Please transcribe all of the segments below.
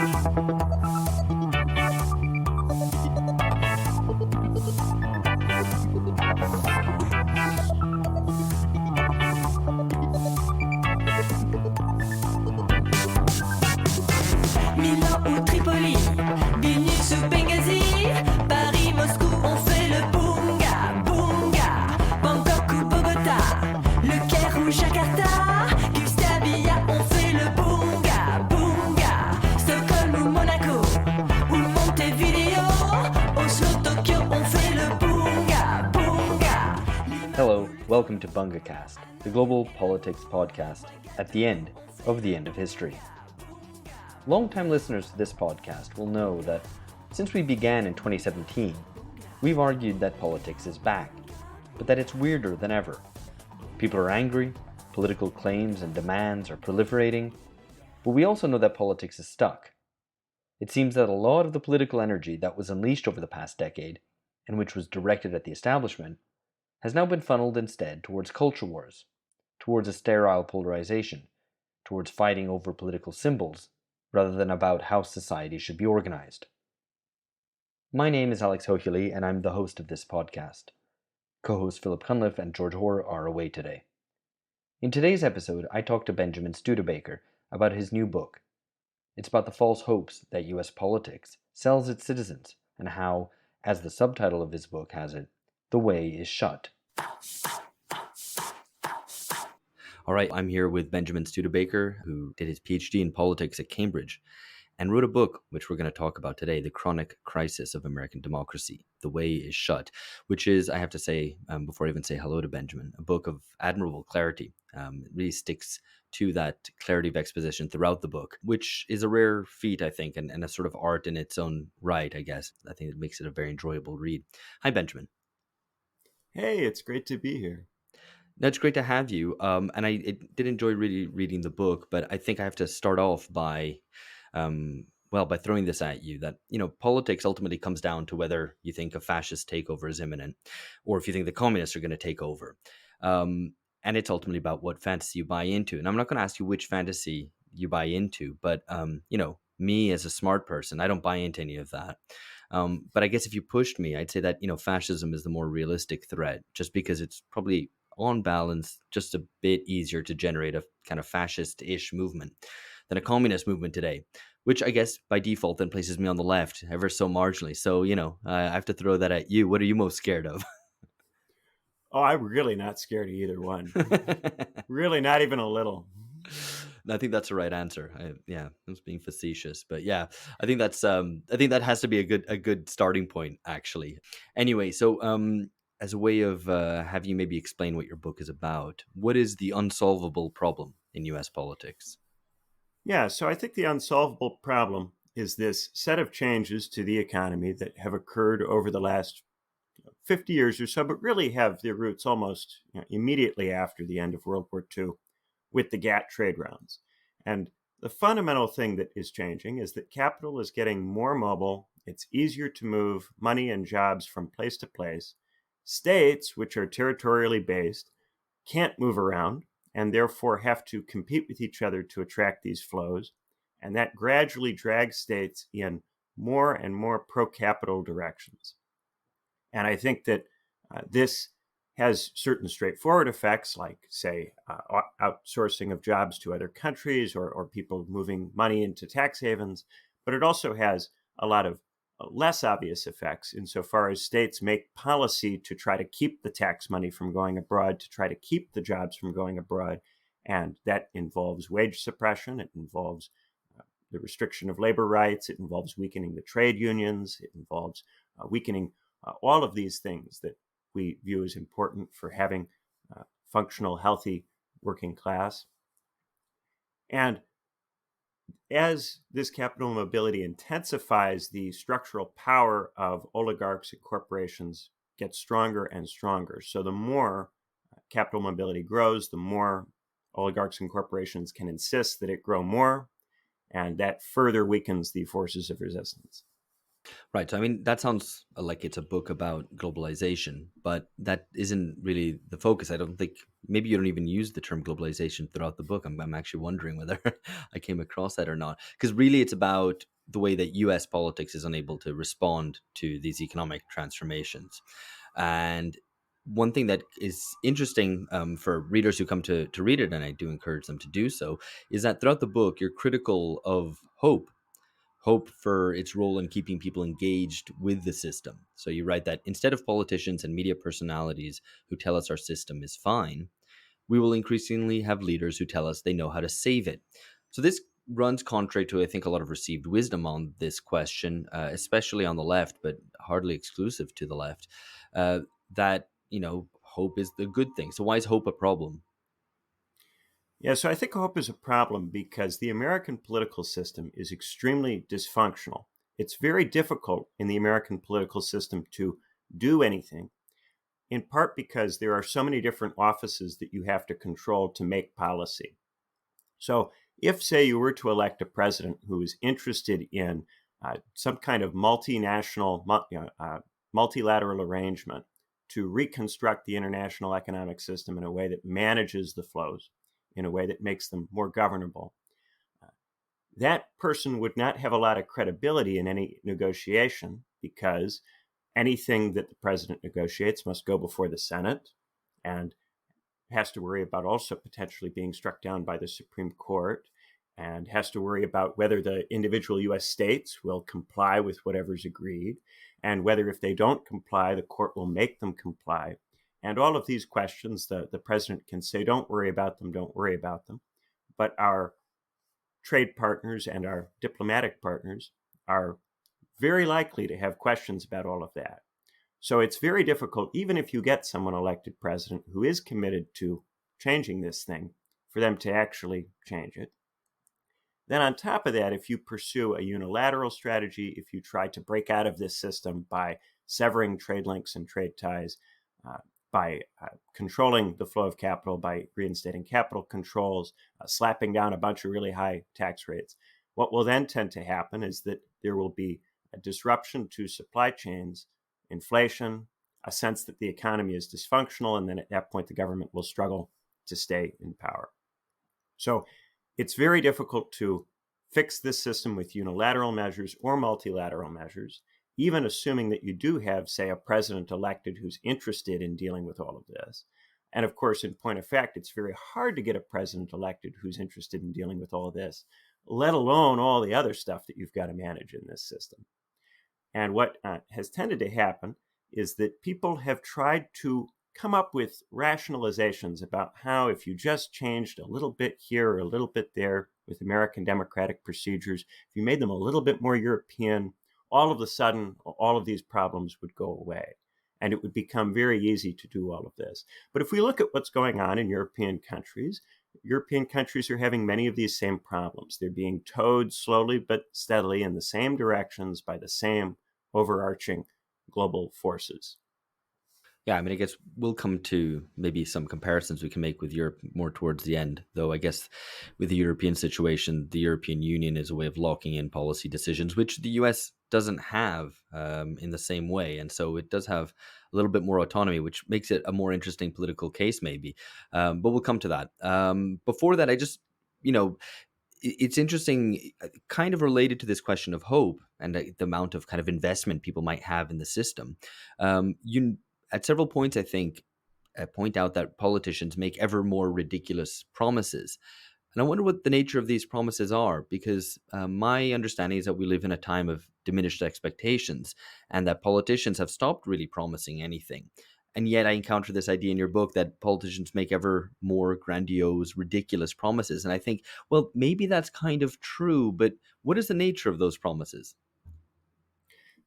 Milan ou Tripoli, Vilnius ou Benghazi, Paris, Moscou, on fait le bunga, bunga. Bangkok ou Bogota, Le Caire ou Jakarta, Gustabia, on fait le bunga, bunga. Stockholm ou Monaco, ou Montevideo, Oslo, Tokyo, on fait le bunga, bunga. Hello, welcome to BungaCast, the global politics podcast at the end of history. Long-time listeners to this podcast will know that since we began in 2017, we've argued that politics is back, but that it's weirder than ever. People are angry, political claims and demands are proliferating, but we also know that politics is stuck. It seems that a lot of the political energy that was unleashed over the past decade, and which was directed at the establishment, has now been funneled instead towards culture wars, towards a sterile polarization, towards fighting over political symbols, rather than about how society should be organized. My name is Alex Hochuli, and I'm the host of this podcast. Co-hosts Philip Cunliffe and George Hoare are away today. In today's episode, I talked to Benjamin Studebaker about his new book. It's about the false hopes that US politics sells its citizens, and how, as the subtitle of his book has it, the way is shut. All right, I'm here with Benjamin Studebaker, who did his PhD in politics at Cambridge and wrote a book, which we're going to talk about today, The Chronic Crisis of American Democracy, The Way is Shut, which is, I have to say, before I even say hello to Benjamin, a book of admirable clarity. It really sticks to that clarity of exposition throughout the book, which is a rare feat, I think, and a sort of art in its own right, I guess. I think it makes it a very enjoyable read. Hi, Benjamin. Hey, it's great to be here. That's great to have you. And I did enjoy really reading the book, but I think I have to start off by throwing this at you that, politics ultimately comes down to whether you think a fascist takeover is imminent or if you think the communists are going to take over. And it's ultimately about what fantasy you buy into. And I'm not going to ask you which fantasy you buy into, but, me as a smart person, I don't buy into any of that. But I guess if you pushed me, I'd say that, fascism is the more realistic threat, just because it's probably on balance just a bit easier to generate a kind of fascist-ish movement than a communist movement today, which I guess by default then places me on the left ever so marginally. So, I have to throw that at you. What are you most scared of? Oh, I'm really not scared of either one. Really, not even a little. I think that's the right answer. I was being facetious, but yeah, I think that has to be a good starting point, actually. Anyway, so as a way of have you maybe explain what your book is about, what is the unsolvable problem in U.S. politics? Yeah, so I think the unsolvable problem is this set of changes to the economy that have occurred over the last 50 years or so, but really have their roots almost immediately after the end of World War II with the GATT trade rounds. And the fundamental thing that is changing is that capital is getting more mobile. It's easier to move money and jobs from place to place. States, which are territorially based, can't move around and therefore have to compete with each other to attract these flows. And that gradually drags states in more and more pro-capital directions. And I think that this has certain straightforward effects, like, say, outsourcing of jobs to other countries or people moving money into tax havens. But it also has a lot of less obvious effects insofar as states make policy to try to keep the tax money from going abroad, to try to keep the jobs from going abroad. And that involves wage suppression. It involves the restriction of labor rights. It involves weakening the trade unions. It involves weakening all of these things that we view as important for having functional, healthy working class. And as this capital mobility intensifies, the structural power of oligarchs and corporations gets stronger and stronger. So the more capital mobility grows, the more oligarchs and corporations can insist that it grow more, and that further weakens the forces of resistance. Right. So, I mean, that sounds like it's a book about globalization, but that isn't really the focus. I don't think, maybe you don't even use the term globalization throughout the book. I'm actually wondering whether I came across that or not. Because really it's about the way that US politics is unable to respond to these economic transformations. And one thing that is interesting for readers who come to read it, and I do encourage them to do so, is that throughout the book, you're critical of hope for its role in keeping people engaged with the system. So you write that instead of politicians and media personalities who tell us our system is fine, we will increasingly have leaders who tell us they know how to save it. So this runs contrary to, I think, a lot of received wisdom on this question, especially on the left, but hardly exclusive to the left, that, hope is the good thing. So why is hope a problem? Yeah, so I think hope is a problem because the American political system is extremely dysfunctional. It's very difficult in the American political system to do anything, in part because there are so many different offices that you have to control to make policy. So if, say, you were to elect a president who is interested in some kind of multilateral arrangement to reconstruct the international economic system in a way that manages the flows, in a way that makes them more governable, that person would not have a lot of credibility in any negotiation because anything that the president negotiates must go before the Senate and has to worry about also potentially being struck down by the Supreme Court, and has to worry about whether the individual U.S. states will comply with whatever's agreed, and whether if they don't comply, the court will make them comply. And all of these questions, the president can say, don't worry about them, don't worry about them. But our trade partners and our diplomatic partners are very likely to have questions about all of that. So it's very difficult, even if you get someone elected president who is committed to changing this thing, for them to actually change it. Then on top of that, if you pursue a unilateral strategy, if you try to break out of this system by severing trade links and trade ties, by controlling the flow of capital, by reinstating capital controls, slapping down a bunch of really high tax rates, what will then tend to happen is that there will be a disruption to supply chains, inflation, a sense that the economy is dysfunctional, and then at that point the government will struggle to stay in power. So it's very difficult to fix this system with unilateral measures or multilateral measures, even assuming that you do have, say, a president elected who's interested in dealing with all of this. And of course, in point of fact, it's very hard to get a president elected who's interested in dealing with all of this, let alone all the other stuff that you've got to manage in this system. And what has tended to happen is that people have tried to come up with rationalizations about how if you just changed a little bit here or a little bit there with American democratic procedures, if you made them a little bit more European, all of a sudden, all of these problems would go away. And it would become very easy to do all of this. But if we look at what's going on in European countries are having many of these same problems. They're being towed slowly but steadily in the same directions by the same overarching global forces. Yeah, I mean, I guess we'll come to maybe some comparisons we can make with Europe more towards the end, though I guess with the European situation, the European Union is a way of locking in policy decisions, which the US doesn't have in the same way. And so it does have a little bit more autonomy, which makes it a more interesting political case, maybe. But we'll come to that. Before that, I just, it's interesting, kind of related to this question of hope and the amount of kind of investment people might have in the system. You At several points, I think, point out that politicians make ever more ridiculous promises. And I wonder what the nature of these promises are, because my understanding is that we live in a time of diminished expectations and that politicians have stopped really promising anything. And yet I encounter this idea in your book that politicians make ever more grandiose, ridiculous promises. And I think, well, maybe that's kind of true, but what is the nature of those promises?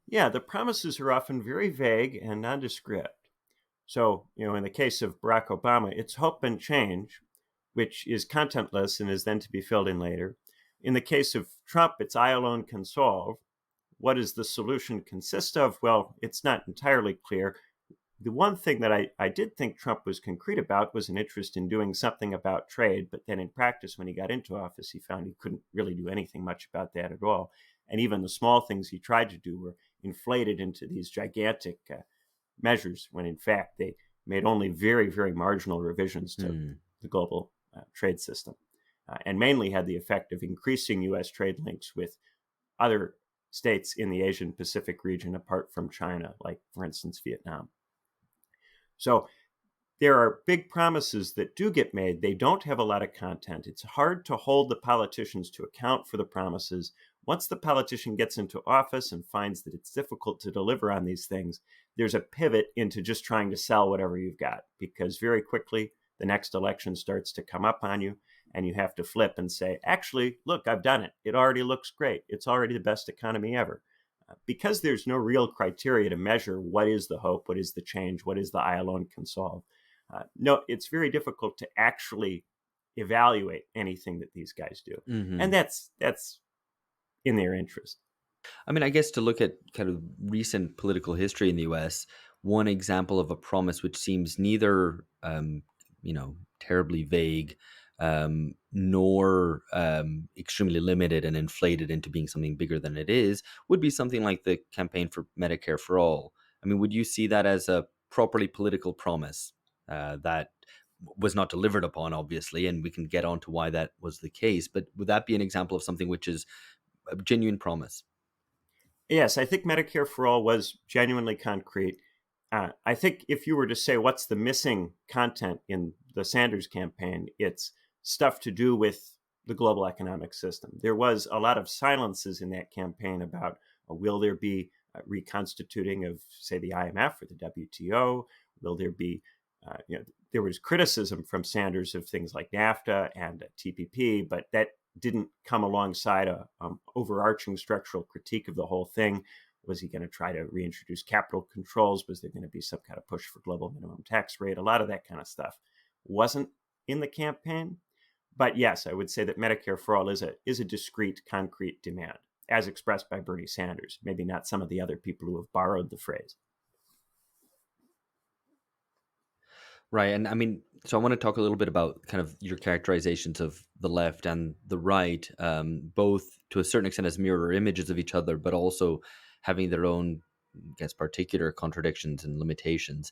Yeah, the promises are often very vague and nondescript. So, in the case of Barack Obama, it's hope and change, which is contentless and is then to be filled in later. In the case of Trump, it's I alone can solve. What does the solution consist of? Well, it's not entirely clear. The one thing that I did think Trump was concrete about was an interest in doing something about trade, but then in practice, when he got into office, he found he couldn't really do anything much about that at all. And even the small things he tried to do were inflated into these gigantic measures, when in fact they made only very, very marginal revisions to the global trade system, and mainly had the effect of increasing U.S. trade links with other states in the Asian Pacific region apart from China, like, for instance, Vietnam. So there are big promises that do get made. They don't have a lot of content. It's hard to hold the politicians to account for the promises. Once the politician gets into office and finds that it's difficult to deliver on these things, there's a pivot into just trying to sell whatever you've got, because very quickly the next election starts to come up on you and you have to flip and say, actually, look, I've done it. It already looks great. It's already the best economy ever. Because there's no real criteria to measure what is the hope, what is the change, what is the I alone can solve. No, it's very difficult to actually evaluate anything that these guys do. Mm-hmm. And that's in their interest. I mean, I guess to look at kind of recent political history in the US, one example of a promise which seems neither, terribly vague, nor extremely limited and inflated into being something bigger than it is, would be something like the campaign for Medicare for All. I mean, would you see that as a properly political promise that was not delivered upon, obviously, and we can get on to why that was the case, but would that be an example of something which is a genuine promise? Yes, I think Medicare for All was genuinely concrete. I think if you were to say what's the missing content in the Sanders campaign, it's stuff to do with the global economic system. There was a lot of silences in that campaign about will there be reconstituting of, say, the IMF or the WTO? Will there be, there was criticism from Sanders of things like NAFTA and TPP, but that didn't come alongside a overarching structural critique of the whole thing. Was he going to try to reintroduce capital controls? Was there going to be some kind of push for global minimum tax rate? A lot of that kind of stuff wasn't in the campaign. But yes, I would say that Medicare for All is a discrete, concrete demand, as expressed by Bernie Sanders, maybe not some of the other people who have borrowed the phrase. Right. And I mean, so I want to talk a little bit about kind of your characterizations of the left and the right, both to a certain extent as mirror images of each other, but also having their own, I guess, particular contradictions and limitations.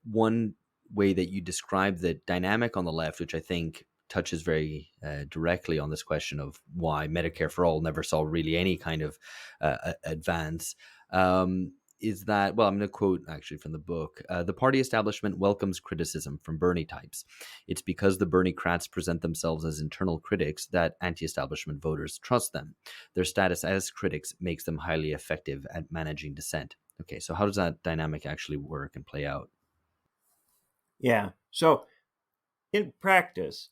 One way that you describe the dynamic on the left, which I think touches very directly on this question of why Medicare for All never saw really any kind of advance, is that, well, I'm going to quote actually from the book. The party establishment welcomes criticism from Bernie types. It's because the Bernie-crats present themselves as internal critics that anti-establishment voters trust them. Their status as critics makes them highly effective at managing dissent. Okay, so how does that dynamic actually work and play out? Yeah. So in practice,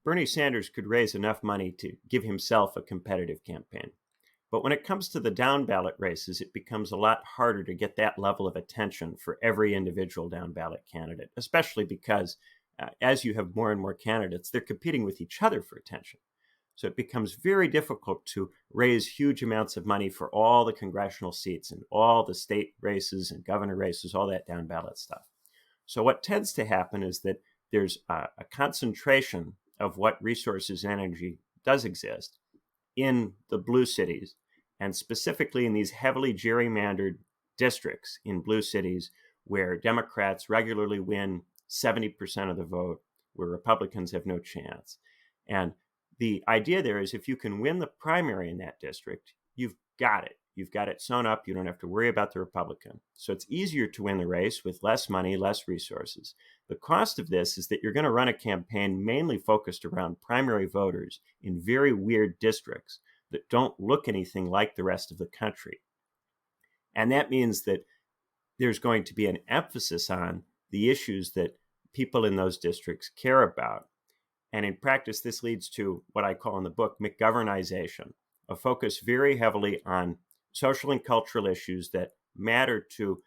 Bernie Sanders could raise enough money to give himself a competitive campaign. But when it comes to the down ballot races, it becomes a lot harder to get that level of attention for every individual down ballot candidate, especially because as you have more and more candidates, they're competing with each other for attention. So it becomes very difficult to raise huge amounts of money for all the congressional seats and all the state races and governor races, all that down ballot stuff. So what tends to happen is that there's a concentration of what resources and energy does exist in the blue cities, and specifically in these heavily gerrymandered districts in blue cities where Democrats regularly win 70% of the vote, where Republicans have no chance. And the idea there is if you can win the primary in that district, you've got it. You've got it sewn up. You don't have to worry about the Republican. So it's easier to win the race with less money, less resources. The cost of this is that you're going to run a campaign mainly focused around primary voters in very weird districts that don't look anything like the rest of the country. And that means that there's going to be an emphasis on the issues that people in those districts care about. And in practice, this leads to what I call in the book McGovernization, a focus very heavily on social and cultural issues that matter to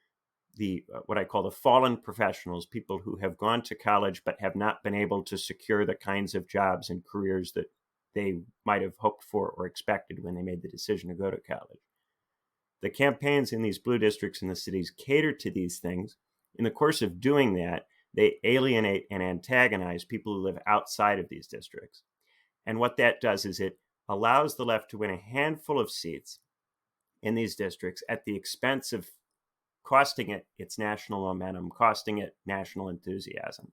the what I call the fallen professionals, people who have gone to college but have not been able to secure the kinds of jobs and careers that they might have hoped for or expected when they made the decision to go to college. The campaigns in these blue districts in the cities cater to these things. In the course of doing that, they alienate and antagonize people who live outside of these districts. And what that does is it allows the left to win a handful of seats in these districts at the expense of costing it its national momentum, costing it national enthusiasm.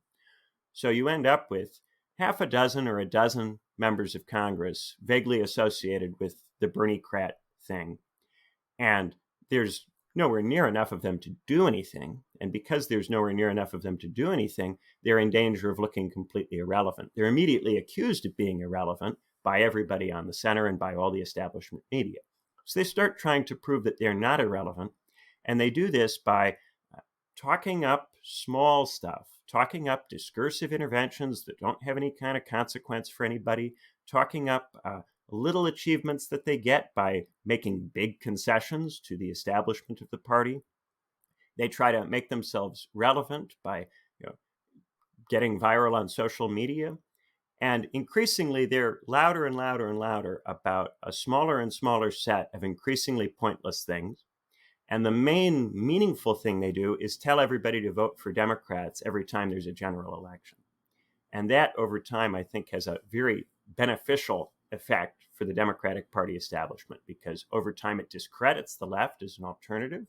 So you end up with half a dozen or a dozen members of Congress vaguely associated with the Bernie-crat thing And there's nowhere near enough of them to do anything. And because there's nowhere near enough of them to do anything, they're in danger of looking completely irrelevant. They're immediately accused of being irrelevant by everybody on the center and by all the establishment media. So they start trying to prove that they're not irrelevant. And they do this by talking up small stuff, talking up discursive interventions that don't have any kind of consequence for anybody, talking up little achievements that they get by making big concessions to the establishment of the party. They try to make themselves relevant by getting viral on social media. And increasingly, they're louder and louder and louder about a smaller and smaller set of increasingly pointless things. And the main meaningful thing they do is tell everybody to vote for Democrats every time there's a general election. And that, over time, I think has a very beneficial effect for the Democratic Party establishment, because over time it discredits the left as an alternative,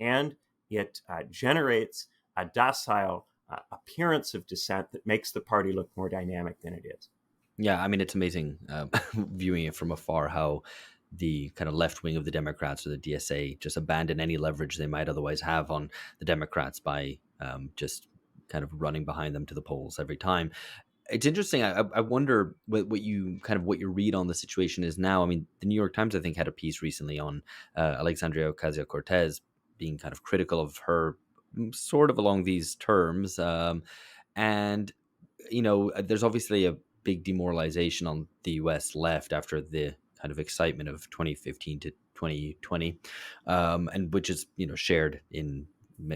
and it generates a docile appearance of dissent that makes the party look more dynamic than it is. Yeah, I mean, it's amazing viewing it from afar how the kind of left wing of the Democrats or the DSA just abandon any leverage they might otherwise have on the Democrats by just kind of running behind them to the polls every time. It's interesting. I wonder what your read on the situation is now. I mean, the New York Times, I think, had a piece recently on Alexandria Ocasio-Cortez being kind of critical of her, sort of along these terms. And, there's obviously a big demoralization on the US left after the kind of excitement of 2015 to 2020, and which is, shared in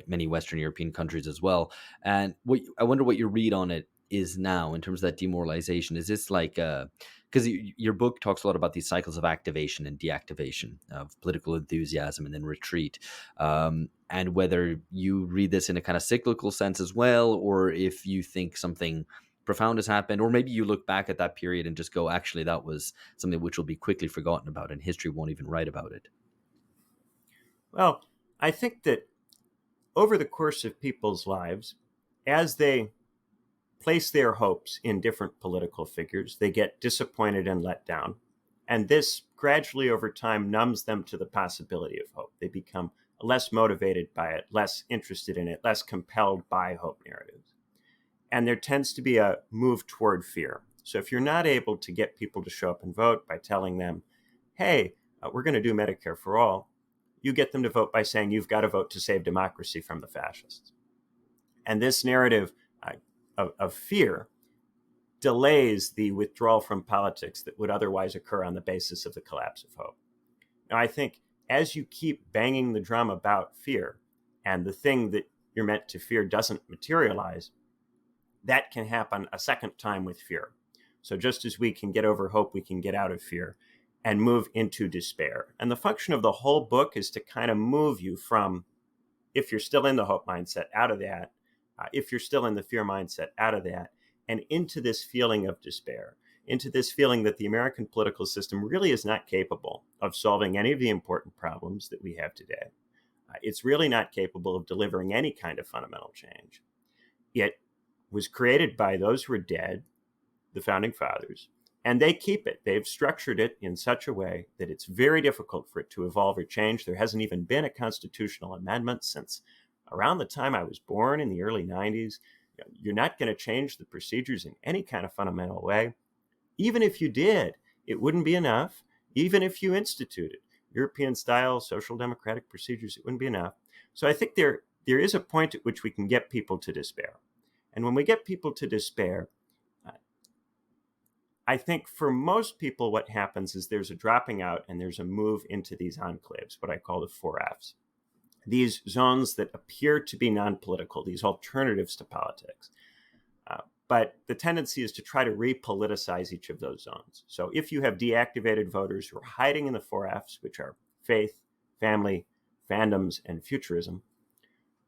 many Western European countries as well. And I wonder what your read on it is now in terms of that demoralization. Is this like because your book talks a lot about these cycles of activation and deactivation of political enthusiasm and then retreat, and whether you read this in a kind of cyclical sense as well, or if you think something profound has happened, or maybe you look back at that period and just go, actually, that was something which will be quickly forgotten about and history won't even write about it. Well, I think that over the course of people's lives, as they place their hopes in different political figures, they get disappointed and let down. And this gradually over time numbs them to the possibility of hope. They become less motivated by it, less interested in it, less compelled by hope narratives. And there tends to be a move toward fear. So if you're not able to get people to show up and vote by telling them, hey, we're going to do Medicare for all, you get them to vote by saying you've got to vote to save democracy from the fascists. And this narrative of fear delays the withdrawal from politics that would otherwise occur on the basis of the collapse of hope. Now, I think as you keep banging the drum about fear and the thing that you're meant to fear doesn't materialize, that can happen a second time with fear. So just as we can get over hope, we can get out of fear and move into despair. And the function of the whole book is to kind of move you from, if you're still in the hope mindset, out of that, if you're still in the fear mindset, out of that, and into this feeling of despair, into this feeling that the American political system really is not capable of solving any of the important problems that we have today. It's really not capable of delivering any kind of fundamental change. It was created by those who are dead, the founding fathers, and they keep it. They've structured it in such a way that it's very difficult for it to evolve or change. There hasn't even been a constitutional amendment since around the time I was born in the early 90s. You're not going to change the procedures in any kind of fundamental way. Even if you did, it wouldn't be enough. Even if you instituted European-style social democratic procedures, it wouldn't be enough. So I think there is a point at which we can get people to despair. And when we get people to despair, I think for most people what happens is there's a dropping out and there's a move into these enclaves, what I call the 4Fs. These zones that appear to be non-political, these alternatives to politics. But the tendency is to try to repoliticize each of those zones. So if you have deactivated voters who are hiding in the 4Fs, which are faith, family, fandoms, and futurism,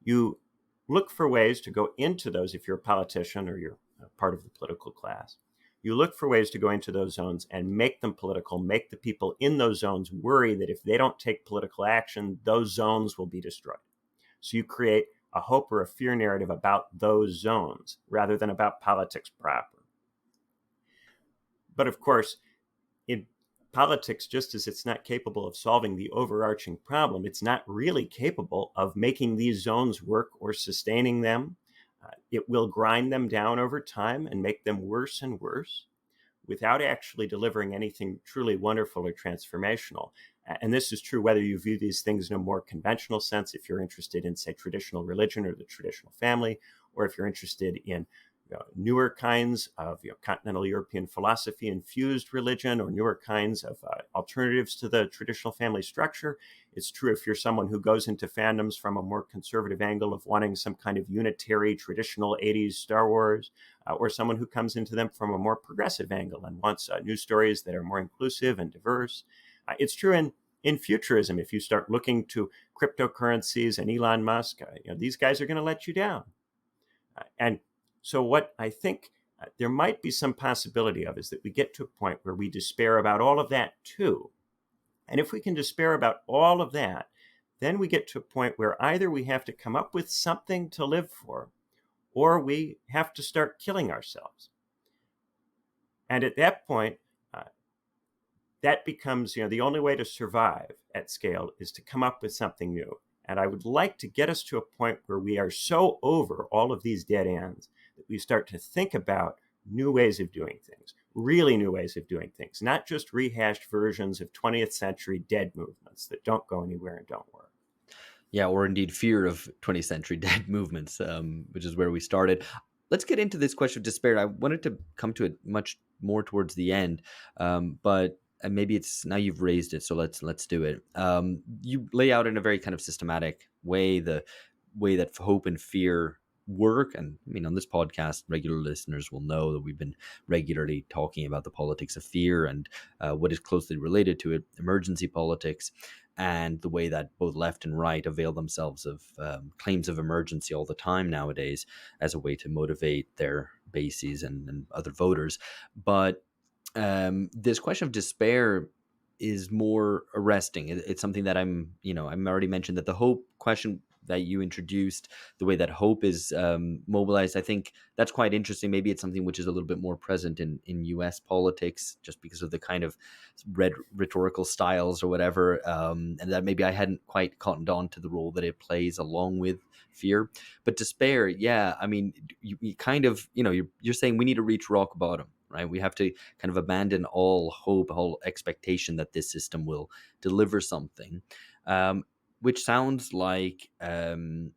you look for ways to go into those if you're a politician or you're part of the political class. You look for ways to go into those zones and make them political, make the people in those zones worry that if they don't take political action, those zones will be destroyed. So you create a hope or a fear narrative about those zones rather than about politics proper. But of course, in politics, just as it's not capable of solving the overarching problem, it's not really capable of making these zones work or sustaining them. It will grind them down over time and make them worse and worse without actually delivering anything truly wonderful or transformational. And this is true whether you view these things in a more conventional sense, if you're interested in, say, traditional religion or the traditional family, or if you're interested in newer kinds of continental European philosophy infused religion, or newer kinds of alternatives to the traditional family structure. It's true if you're someone who goes into fandoms from a more conservative angle of wanting some kind of unitary traditional 80s Star Wars, or someone who comes into them from a more progressive angle and wants new stories that are more inclusive and diverse. It's true in futurism. If you start looking to cryptocurrencies and Elon Musk, these guys are going to let you down. And so what I think there might be some possibility of is that we get to a point where we despair about all of that too. And if we can despair about all of that, then we get to a point where either we have to come up with something to live for, or we have to start killing ourselves. And at that point, that becomes, the only way to survive at scale is to come up with something new. And I would like to get us to a point where we are so over all of these dead ends that we start to think about new ways of doing things, really new ways of doing things, not just rehashed versions of 20th century dead movements that don't go anywhere and don't work. Yeah, or indeed fear of 20th century dead movements, which is where we started. Let's get into this question of despair. I wanted to come to it much more towards the end, but maybe it's now you've raised it, so let's do it. You lay out in a very kind of systematic way the way that hope and fear work. And I mean, on this podcast, regular listeners will know that we've been regularly talking about the politics of fear and what is closely related to it, emergency politics, and the way that both left and right avail themselves of claims of emergency all the time nowadays as a way to motivate their bases and other voters. But this question of despair is more arresting. It's something that I'm already mentioned that the hope question that you introduced, the way that hope is mobilized, I think that's quite interesting. Maybe it's something which is a little bit more present in US politics, just because of the kind of rhetorical styles or whatever, and that maybe I hadn't quite cottoned on to the role that it plays along with fear. But despair, yeah, I mean, you kind of, you're saying we need to reach rock bottom, right? We have to kind of abandon all hope, all expectation that this system will deliver something. Which sounds like, it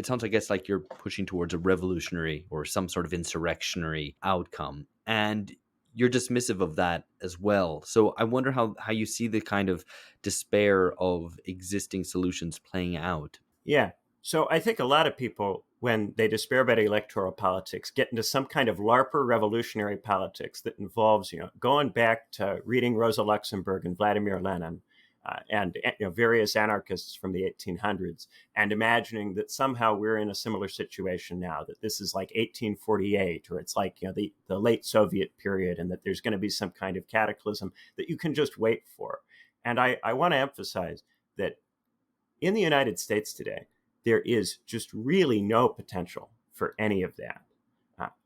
sounds, I guess, like you're pushing towards a revolutionary or some sort of insurrectionary outcome. And you're dismissive of that as well. So I wonder how you see the kind of despair of existing solutions playing out. Yeah. So I think a lot of people, when they despair about electoral politics, get into some kind of LARPer revolutionary politics that involves, going back to reading Rosa Luxemburg and Vladimir Lenin, and various anarchists from the 1800s, and imagining that somehow we're in a similar situation now, that this is like 1848, or it's like the late Soviet period, and that there's going to be some kind of cataclysm that you can just wait for. And I want to emphasize that in the United States today, there is just really no potential for any of that.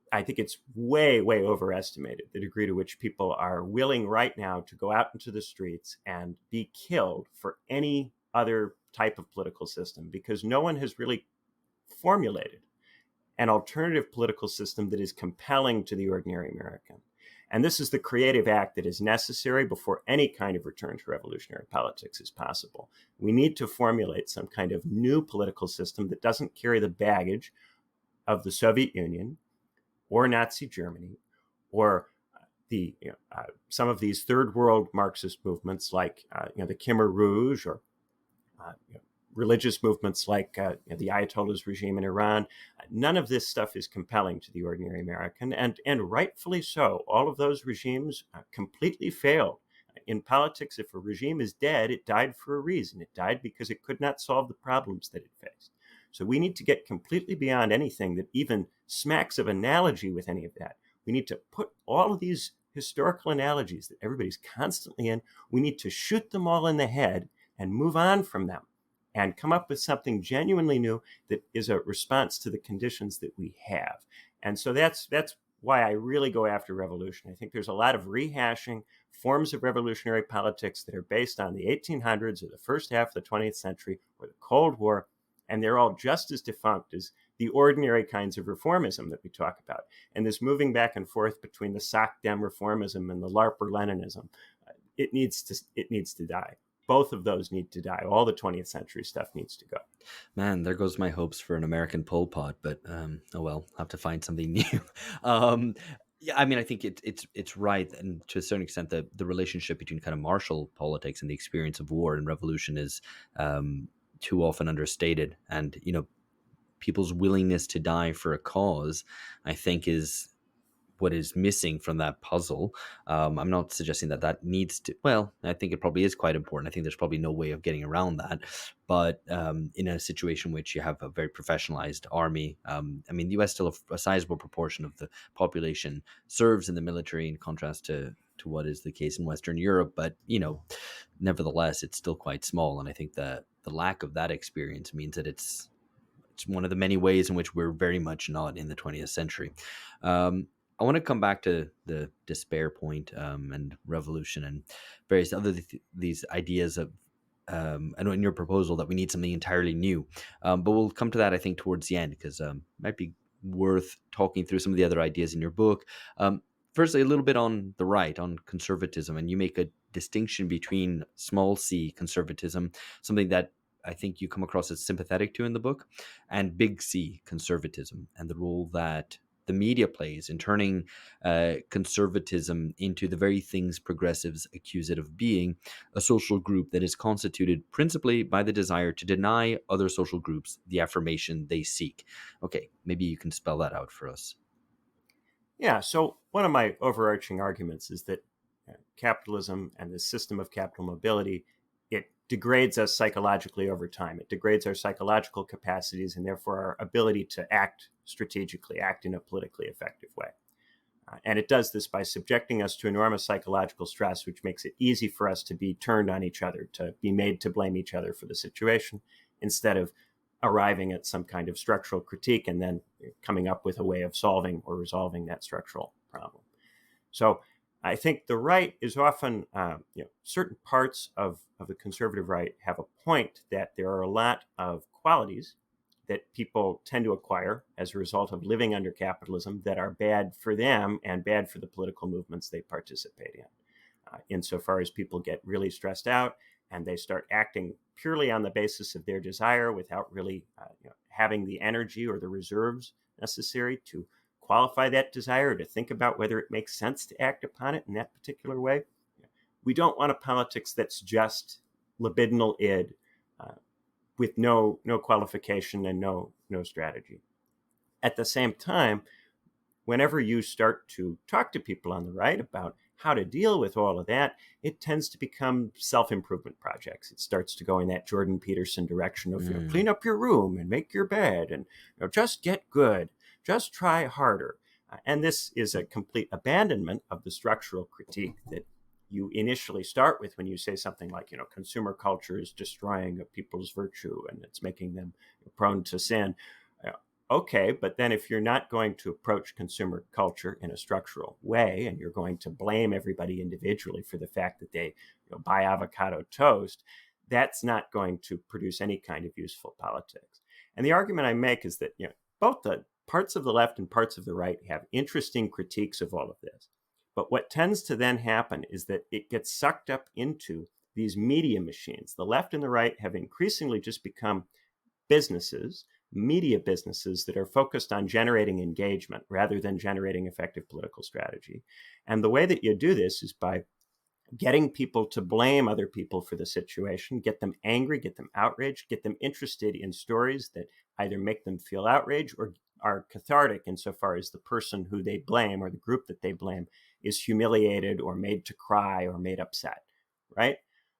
I think it's way, way overestimated the degree to which people are willing right now to go out into the streets and be killed for any other type of political system, because no one has really formulated an alternative political system that is compelling to the ordinary American. And this is the creative act that is necessary before any kind of return to revolutionary politics is possible. We need to formulate some kind of new political system that doesn't carry the baggage of the Soviet Union or Nazi Germany, or the some of these third world Marxist movements like the Khmer Rouge, or religious movements like the Ayatollah's regime in Iran. None of this stuff is compelling to the ordinary American, and rightfully so. All of those regimes completely failed. In politics, if a regime is dead, it died for a reason. It died because it could not solve the problems that it faced. So we need to get completely beyond anything that even smacks of analogy with any of that. We need to put all of these historical analogies that everybody's constantly in, we need to shoot them all in the head and move on from them and come up with something genuinely new that is a response to the conditions that we have. And so that's why I really go after revolution. I think there's a lot of rehashing forms of revolutionary politics that are based on the 1800s or the first half of the 20th century or the Cold War, and they're all just as defunct as the ordinary kinds of reformism that we talk about. And this moving back and forth between the Soc Dem reformism and the LARPer Leninism, it needs to die. Both of those need to die. All the 20th century stuff needs to go. Man, there goes my hopes for an American Pol Pot, but oh well, I'll have to find something new. um, yeah, I mean, I think it's right, and to a certain extent, the relationship between kind of martial politics and the experience of war and revolution is too often understated, and people's willingness to die for a cause, I think, is what is missing from that puzzle. I'm not suggesting that needs to. Well, I think it probably is quite important. I think there's probably no way of getting around that. But in a situation in which you have a very professionalized army, I mean, the U.S. still a sizable proportion of the population serves in the military, in contrast to what is the case in Western Europe. But nevertheless, it's still quite small, and I think that the lack of that experience means that it's one of the many ways in which we're very much not in the 20th century. I want to come back to the despair point and revolution and various other these ideas of, and in your proposal that we need something entirely new. But we'll come to that, I think, towards the end, because it might be worth talking through some of the other ideas in your book. Firstly, a little bit on the right, on conservatism, and you make a distinction between small c conservatism, something that I think you come across as sympathetic to in the book, and big C conservatism, and the role that the media plays in turning conservatism into the very things progressives accuse it of being, a social group that is constituted principally by the desire to deny other social groups the affirmation they seek. Okay, maybe you can spell that out for us. Yeah, so one of my overarching arguments is that capitalism and the system of capital mobility, it degrades us psychologically over time. It degrades our psychological capacities and therefore our ability to act strategically, act in a politically effective way. And it does this by subjecting us to enormous psychological stress, which makes it easy for us to be turned on each other, to be made to blame each other for the situation, instead of arriving at some kind of structural critique and then coming up with a way of solving or resolving that structural problem. So I think the right is often, certain parts of the conservative right have a point that there are a lot of qualities that people tend to acquire as a result of living under capitalism that are bad for them and bad for the political movements they participate in. Insofar as people get really stressed out and they start acting purely on the basis of their desire without really having the energy or the reserves necessary to qualify that desire, to think about whether it makes sense to act upon it in that particular way. We don't want a politics that's just libidinal id with no qualification and no strategy. At the same time, whenever you start to talk to people on the right about how to deal with all of that, it tends to become self-improvement projects. It starts to go in that Jordan Peterson direction of clean up your room and make your bed and just get good, just try harder. And this is a complete abandonment of the structural critique that you initially start with when you say something like, consumer culture is destroying people's virtue and it's making them prone to sin. Okay, but then if you're not going to approach consumer culture in a structural way and you're going to blame everybody individually for the fact that they buy avocado toast, that's not going to produce any kind of useful politics. And the argument I make is that both the parts of the left and parts of the right have interesting critiques of all of this. But what tends to then happen is that it gets sucked up into these media machines. The left and the right have increasingly just become businesses, media businesses that are focused on generating engagement rather than generating effective political strategy. And the way that you do this is by getting people to blame other people for the situation, get them angry, get them outraged, get them interested in stories that either make them feel outraged or are cathartic insofar as the person who they blame or the group that they blame is humiliated or made to cry or made upset, right?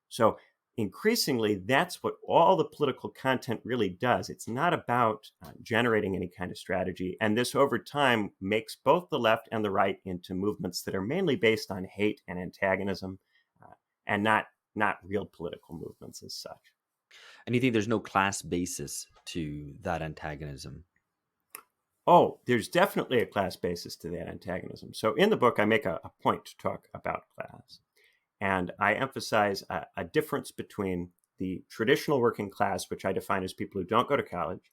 So increasingly, that's what all the political content really does. It's not about generating any kind of strategy. And this over time makes both the left and the right into movements that are mainly based on hate and antagonism and not real political movements as such. And you think there's no class basis to that antagonism? Oh, there's definitely a class basis to that antagonism. So in the book, I make a point to talk about class. And I emphasize a difference between the traditional working class, which I define as people who don't go to college,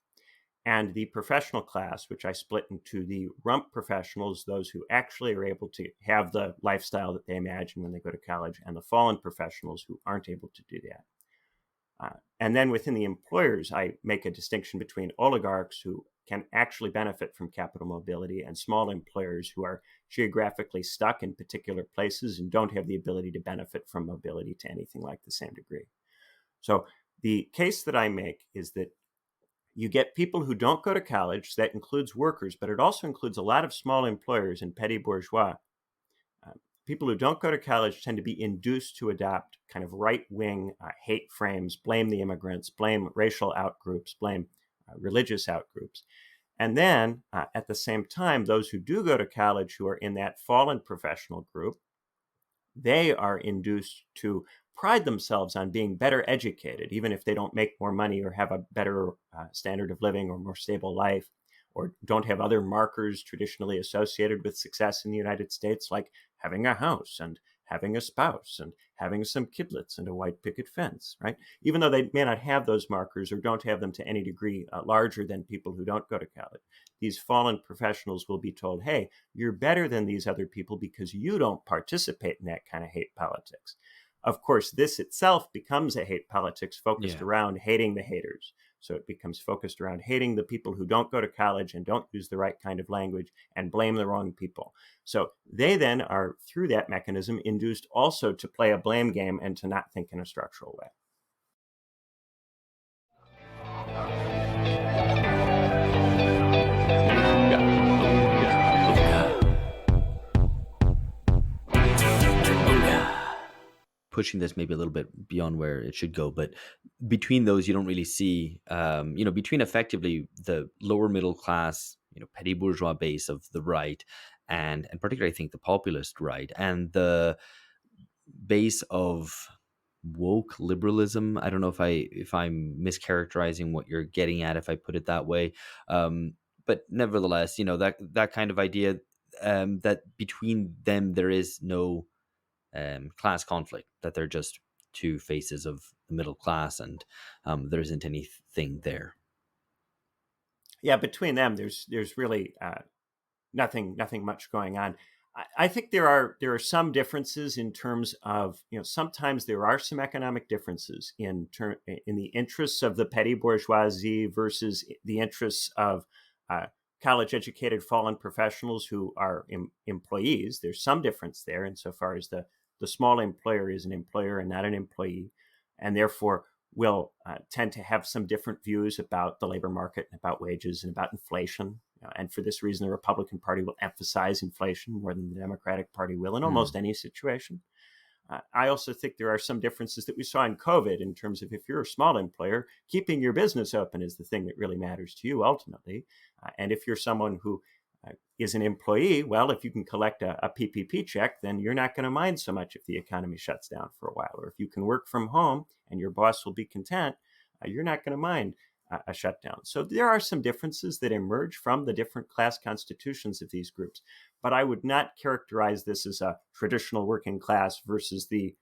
and the professional class, which I split into the rump professionals, those who actually are able to have the lifestyle that they imagine when they go to college, and the fallen professionals who aren't able to do that. And then within the employers, I make a distinction between oligarchs who can actually benefit from capital mobility and small employers who are geographically stuck in particular places and don't have the ability to benefit from mobility to anything like the same degree. So the case that I make is that you get people who don't go to college. That includes workers, but it also includes a lot of small employers and petty bourgeois. People who don't go to college tend to be induced to adopt kind of right-wing hate frames, blame the immigrants, blame racial outgroups, blame religious outgroups. And then at the same time, those who do go to college who are in that fallen professional group, they are induced to pride themselves on being better educated, even if they don't make more money or have a better standard of living or more stable life, or don't have other markers traditionally associated with success in the United States, like having a house and having a spouse and having some kidlets and a white picket fence, right? Even though they may not have those markers or don't have them to any degree larger than people who don't go to college, these fallen professionals will be told, hey, you're better than these other people because you don't participate in that kind of hate politics. Of course, this itself becomes a hate politics focused around hating the haters. So it becomes focused around hating the people who don't go to college and don't use the right kind of language and blame the wrong people. So they then are, through that mechanism, induced also to play a blame game and to not think in a structural way. Pushing this maybe a little bit beyond where it should go, but between those, you don't really see, between effectively the lower middle class, petty bourgeois base of the right, and particularly I think the populist right, and the base of woke liberalism. I don't know if I'm mischaracterizing what you're getting at if I put it that way, but nevertheless, that kind of idea, that between them there is no class conflict, that they're just two faces of the middle class, and there isn't anything there. Yeah, between them, there's really nothing much going on. I think there are some differences in terms of, sometimes there are some economic differences in the interests of the petty bourgeoisie versus the interests of college-educated fallen professionals who are employees. There's some difference there insofar as the small employer is an employer and not an employee, and therefore will tend to have some different views about the labor market and about wages and about inflation. And for this reason, the Republican Party will emphasize inflation more than the Democratic Party will in almost any situation. I also think there are some differences that we saw in COVID in terms of, if you're a small employer, keeping your business open is the thing that really matters to you ultimately. And if you're someone who is an employee, well, if you can collect a PPP check, then you're not going to mind so much if the economy shuts down for a while. Or if you can work from home and your boss will be content, you're not going to mind a shutdown. So there are some differences that emerge from the different class constitutions of these groups. But I would not characterize this as a traditional working class versus the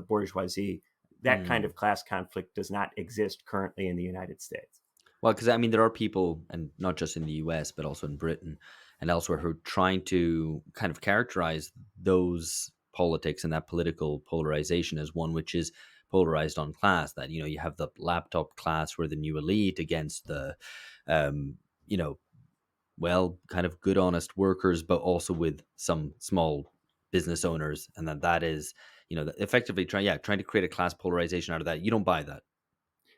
bourgeoisie. That kind of class conflict does not exist currently in the United States. Well, because there are people, and not just in the US, but also in Britain and elsewhere, who are trying to kind of characterize those politics and that political polarization as one which is polarized on class. That, you have the laptop class who are the new elite against the, kind of good, honest workers, but also with some small business owners. And that is, effectively trying to create a class polarization out of that. You don't buy that.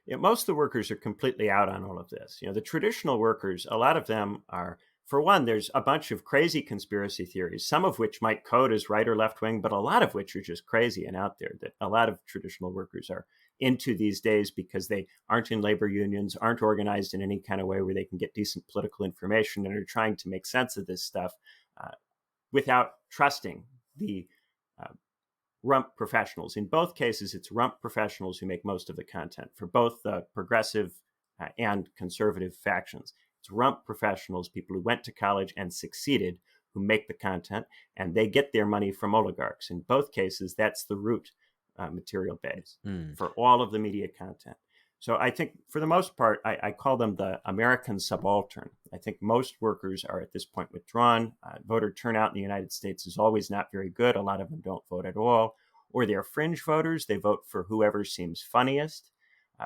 Yeah, most of the workers are completely out on all of this. The traditional workers, a lot of them are, for one, there's a bunch of crazy conspiracy theories, some of which might code as right or left wing, but a lot of which are just crazy and out there, that a lot of traditional workers are into these days because they aren't in labor unions, aren't organized in any kind of way where they can get decent political information, and are trying to make sense of this stuff without trusting the rump professionals. In both cases, it's rump professionals who make most of the content for both the progressive and conservative factions. It's rump professionals, people who went to college and succeeded, who make the content, and they get their money from oligarchs. In both cases, that's the root material base for all of the media content. So I think for the most part, I call them the American subaltern. I think most workers are at this point withdrawn. Voter turnout in the United States is always not very good. A lot of them don't vote at all. Or they're fringe voters. They vote for whoever seems funniest,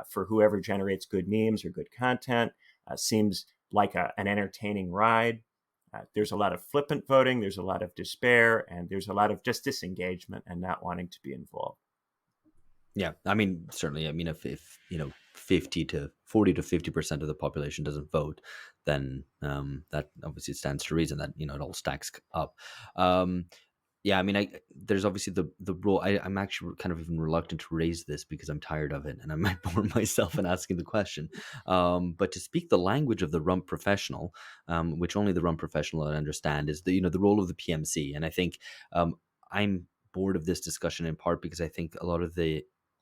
for whoever generates good memes or good content, seems like an entertaining ride. There's a lot of flippant voting. There's a lot of despair. And there's a lot of just disengagement and not wanting to be involved. Yeah, I mean, certainly. I mean, if 40 to 50% of the population doesn't vote, then that obviously stands to reason that it all stacks up. Yeah, I mean, there's obviously the role. I'm actually kind of even reluctant to raise this because I'm tired of it, and I might bore myself in asking the question. But to speak the language of the rump professional, which only the rump professional would understand, is the role of the PMC. And I think I'm bored of this discussion in part because I think a lot of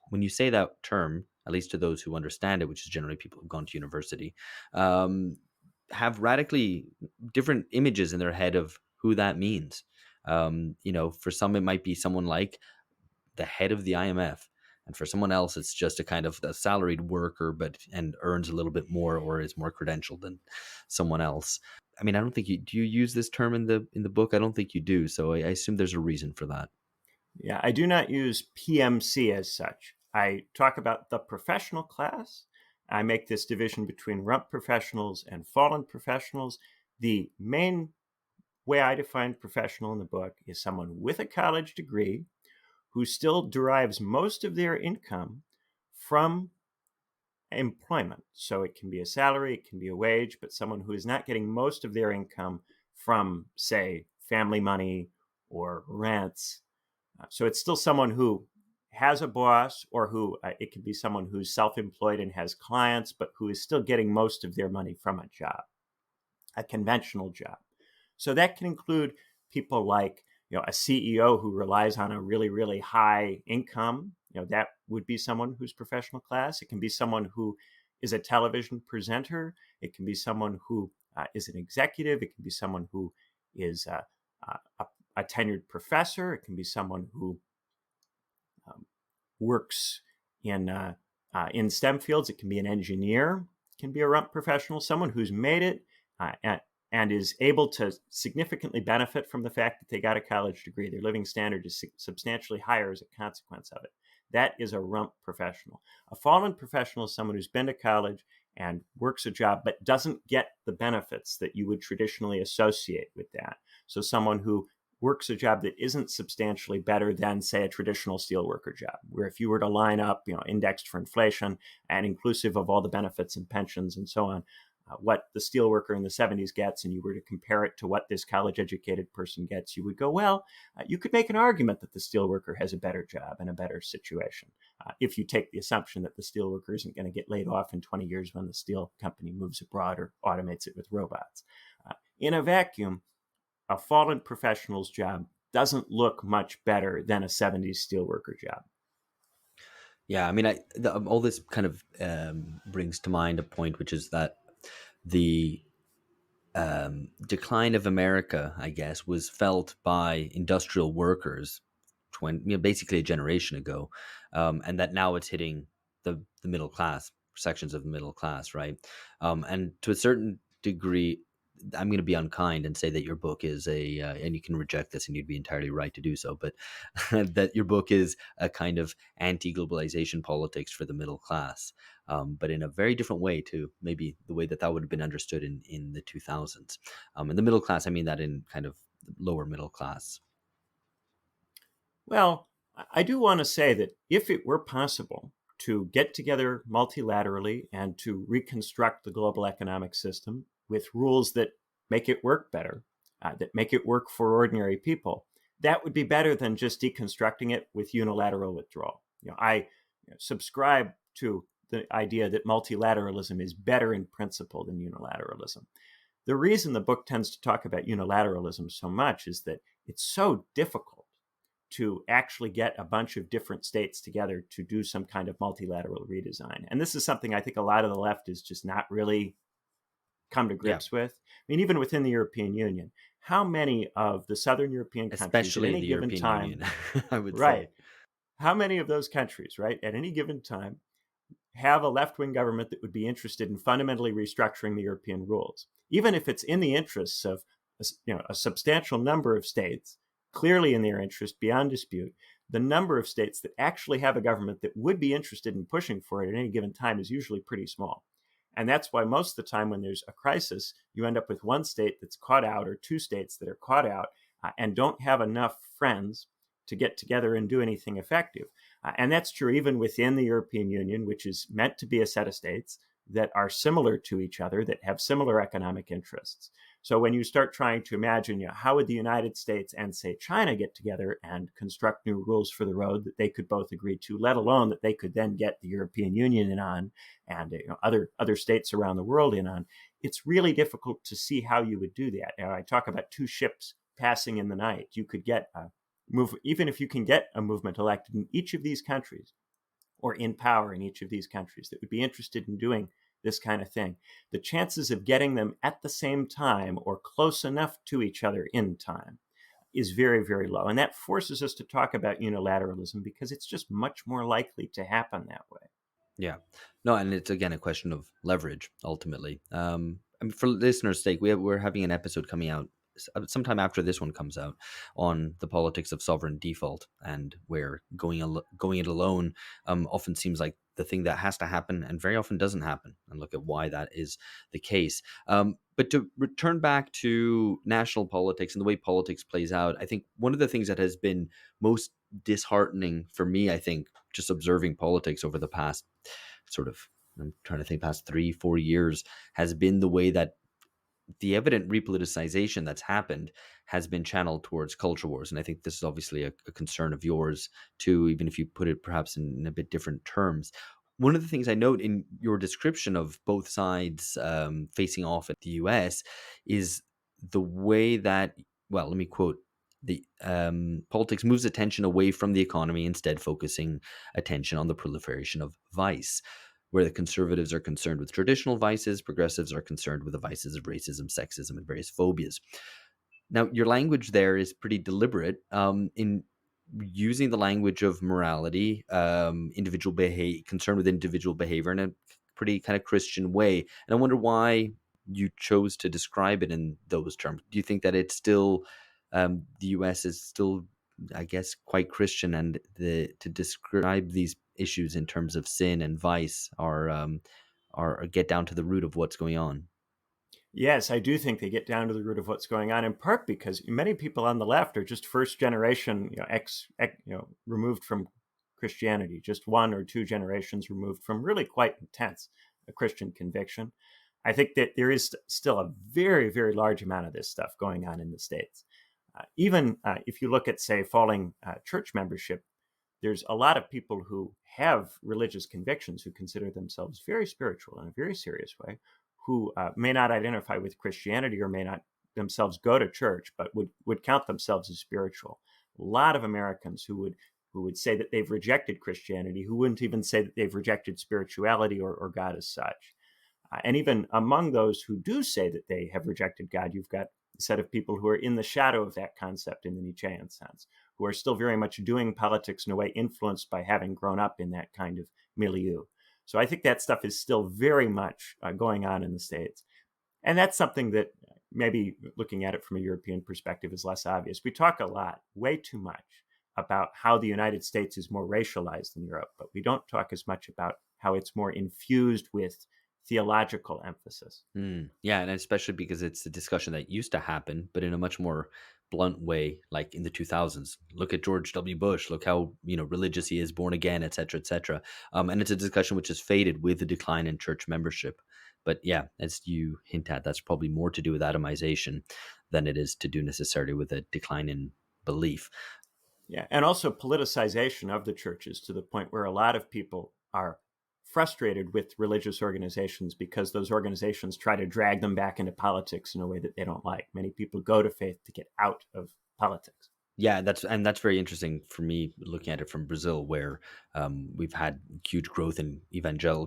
when you say that term, at least to those who understand it, which is generally people who've gone to university, have radically different images in their head of who that means. For some, it might be someone like the head of the IMF. And for someone else, it's just a kind of a salaried worker, and earns a little bit more or is more credentialed than someone else. I mean, I don't think do you use this term in the book? I don't think you do. So I assume there's a reason for that. Yeah, I do not use PMC as such. I talk about the professional class. I make this division between rump professionals and fallen professionals. The main way I define professional in the book is someone with a college degree who still derives most of their income from employment. So it can be a salary, it can be a wage, but someone who is not getting most of their income from, say, family money or rents. So it's still someone who has a boss, or who it could be someone who's self-employed and has clients, but who is still getting most of their money from a job, a conventional job. So that can include people like a CEO who relies on a really, really high income. That would be someone who's professional class. It can be someone who is a television presenter. It can be someone who is an executive. It can be someone who is a tenured professor. It can be someone who works in STEM fields. It can be an engineer. It can be a rump professional, someone who's made it and is able to significantly benefit from the fact that they got a college degree. Their living standard is substantially higher as a consequence of it. That is a rump professional. A fallen professional is someone who's been to college and works a job, but doesn't get the benefits that you would traditionally associate with that. So someone who works a job that isn't substantially better than, say, a traditional steelworker job, where if you were to line up, indexed for inflation and inclusive of all the benefits and pensions and so on, what the steelworker in the 70s gets, and you were to compare it to what this college-educated person gets, you would go, well, you could make an argument that the steelworker has a better job and a better situation if you take the assumption that the steelworker isn't going to get laid off in 20 years when the steel company moves abroad or automates it with robots. In a vacuum, a fallen professional's job doesn't look much better than a 70s steelworker job. Yeah, I mean, all this kind of brings to mind a point, which is that the decline of America, I guess, was felt by industrial workers basically a generation ago, and that now it's hitting the middle class, sections of the middle class, right? And to a certain degree, I'm going to be unkind and say that your book is and you can reject this and you'd be entirely right to do so, but that your book is a kind of anti-globalization politics for the middle class, but in a very different way to maybe the way that would have been understood in the 2000s. In the middle class, I mean that in kind of lower middle class. Well, I do want to say that if it were possible to get together multilaterally and to reconstruct the global economic system with rules that make it work better, that make it work for ordinary people, that would be better than just deconstructing it with unilateral withdrawal. I subscribe to the idea that multilateralism is better in principle than unilateralism. The reason the book tends to talk about unilateralism so much is that it's so difficult to actually get a bunch of different states together to do some kind of multilateral redesign. And this is something I think a lot of the left is just not really come to grips with. I mean, even within the European Union, how many of the Southern European countries Especially at any the given European time, Union, I would right? say. How many of those countries, right, at any given time have a left-wing government that would be interested in fundamentally restructuring the European rules, even if it's in the interests of a substantial number of states, clearly in their interest, beyond dispute. The number of states that actually have a government that would be interested in pushing for it at any given time is usually pretty small. And that's why most of the time when there's a crisis, you end up with one state that's caught out or two states that are caught out and don't have enough friends to get together and do anything effective. And that's true even within the European Union, which is meant to be a set of states that are similar to each other, that have similar economic interests. So when you start trying to imagine, how would the United States and, say, China get together and construct new rules for the road that they could both agree to, let alone that they could then get the European Union in on and other states around the world in on, it's really difficult to see how you would do that. I talk about two ships passing in the night. You could get even if you can get a movement elected in each of these countries or in power in each of these countries that would be interested in doing this kind of thing, the chances of getting them at the same time or close enough to each other in time is very, very low. And that forces us to talk about unilateralism because it's just much more likely to happen that way. Yeah. No, and it's again a question of leverage ultimately. I mean, for listeners' sake, we're having an episode coming out sometime after this one comes out on the politics of sovereign default, and where going it alone often seems like the thing that has to happen, and very often doesn't happen. And look at why that is the case. But to return back to national politics and the way politics plays out, I think one of the things that has been most disheartening for me, I think, just observing politics over the past I'm trying to think, past 3-4 years, has been the way that the evident repoliticization that's happened has been channeled towards culture wars. And I think this is obviously a concern of yours too, even if you put it perhaps in a bit different terms. One of the things I note in your description of both sides facing off at the US is the way that, well, let me quote, the politics moves attention away from the economy, instead focusing attention on the proliferation of vice, where the conservatives are concerned with traditional vices, progressives are concerned with the vices of racism, sexism, and various phobias. Now, your language there is pretty deliberate in using the language of morality, individual behavior, concern with individual behavior in a pretty kind of Christian way. And I wonder why you chose to describe it in those terms. Do you think that it's still, the US is still, I guess, quite Christian, and to describe these issues in terms of sin and vice are get down to the root of what's going on? Yes, I do think they get down to the root of what's going on, in part because many people on the left are just first generation, removed from Christianity, just one or two generations removed from really quite intense Christian conviction. I think that there is still a very, very large amount of this stuff going on in the States. Even if you look at, say, falling church membership, there's a lot of people who have religious convictions who consider themselves very spiritual in a very serious way, who may not identify with Christianity or may not themselves go to church, but would count themselves as spiritual. A lot of Americans who would say that they've rejected Christianity, who wouldn't even say that they've rejected spirituality or God as such. And even among those who do say that they have rejected God, you've got a set of people who are in the shadow of that concept in the Nietzschean sense, who are still very much doing politics in a way influenced by having grown up in that kind of milieu. So I think that stuff is still very much going on in the States. And that's something that maybe looking at it from a European perspective is less obvious. We talk a lot, way too much, about how the United States is more racialized than Europe, but we don't talk as much about how it's more infused with theological emphasis. Yeah, and especially because it's a discussion that used to happen, but in a much more blunt way, like in the 2000s. Look at George W. Bush. Look how religious he is, born again, etc., etc. And it's a discussion which has faded with the decline in church membership. But yeah, as you hint at, that's probably more to do with atomization than it is to do necessarily with a decline in belief. Yeah, and also politicization of the churches to the point where a lot of people are frustrated with religious organizations because those organizations try to drag them back into politics in a way that they don't like. Many people go to faith to get out of politics. Yeah, that's very interesting for me looking at it from Brazil, where we've had huge growth in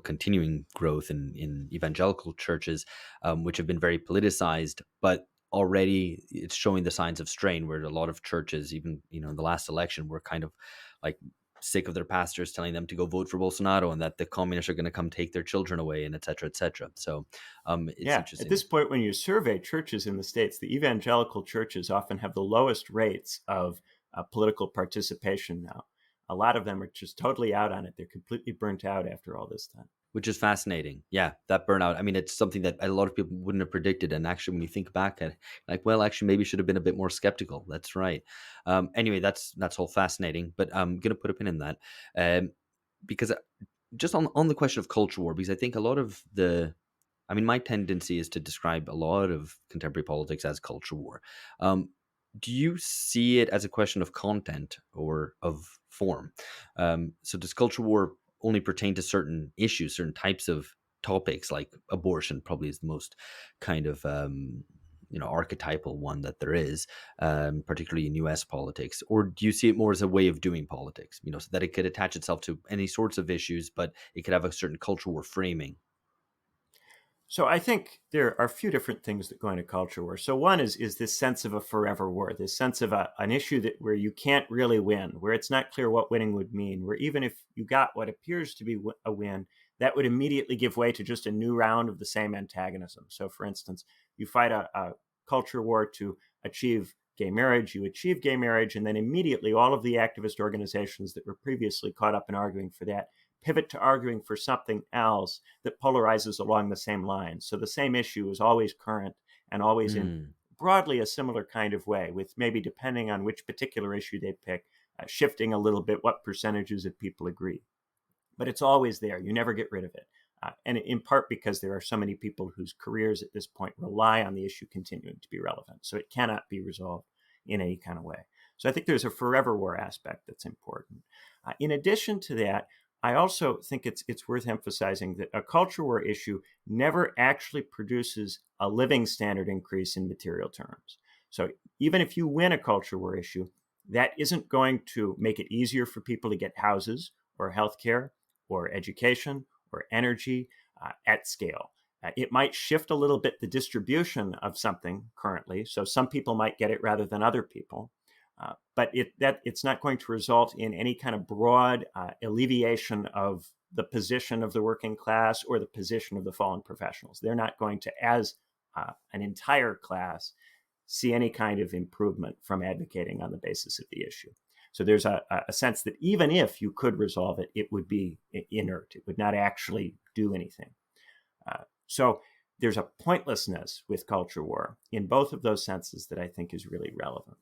continuing growth in evangelical churches, which have been very politicized, but already it's showing the signs of strain, where a lot of churches, even in the last election, were kind of like sick of their pastors telling them to go vote for Bolsonaro and that the communists are going to come take their children away and et cetera, et cetera. So it's Yeah, at this interesting. point, when you survey churches in the States, the evangelical churches often have the lowest rates of political participation now. A lot of them are just totally out on it. They're completely burnt out after all this time. Which is fascinating. Yeah, that burnout. I mean, it's something that a lot of people wouldn't have predicted. And actually, when you think back at it, like, well, actually, maybe should have been a bit more skeptical. That's right. Anyway, that's all fascinating. But I'm gonna put a pin in that, because just on the question of culture war, because I think a lot of I mean, my tendency is to describe a lot of contemporary politics as culture war. Um, do you see it as a question of content or of form? So does culture war only pertain to certain issues, certain types of topics, like abortion? Probably is the most kind of archetypal one that there is, particularly in U.S. politics. Or do you see it more as a way of doing politics? So that it could attach itself to any sorts of issues, but it could have a certain culture war framing. So I think there are a few different things that go into culture war. So one is this sense of a forever war, this sense of an issue that where you can't really win, where it's not clear what winning would mean, where even if you got what appears to be a win, that would immediately give way to just a new round of the same antagonism. So for instance, you fight a culture war to achieve gay marriage, you achieve gay marriage, and then immediately all of the activist organizations that were previously caught up in arguing for that pivot to arguing for something else that polarizes along the same lines. So the same issue is always current and always in Hmm. broadly a similar kind of way, with maybe depending on which particular issue they pick, shifting a little bit what percentages of people agree. But it's always there. You never get rid of it. And in part because there are so many people whose careers at this point rely on the issue continuing to be relevant. So it cannot be resolved in any kind of way. So I think there's a forever war aspect that's important. In addition to that, I also think it's worth emphasizing that a culture war issue never actually produces a living standard increase in material terms. So even if you win a culture war issue, that isn't going to make it easier for people to get houses or healthcare or education or energy at scale. It might shift a little bit the distribution of something currently. So some people might get it rather than other people. But it's not going to result in any kind of broad alleviation of the position of the working class or the position of the fallen professionals. They're not going to, as an entire class, see any kind of improvement from advocating on the basis of the issue. So there's a sense that even if you could resolve it, it would be inert. It would not actually do anything. So there's a pointlessness with culture war in both of those senses that I think is really relevant.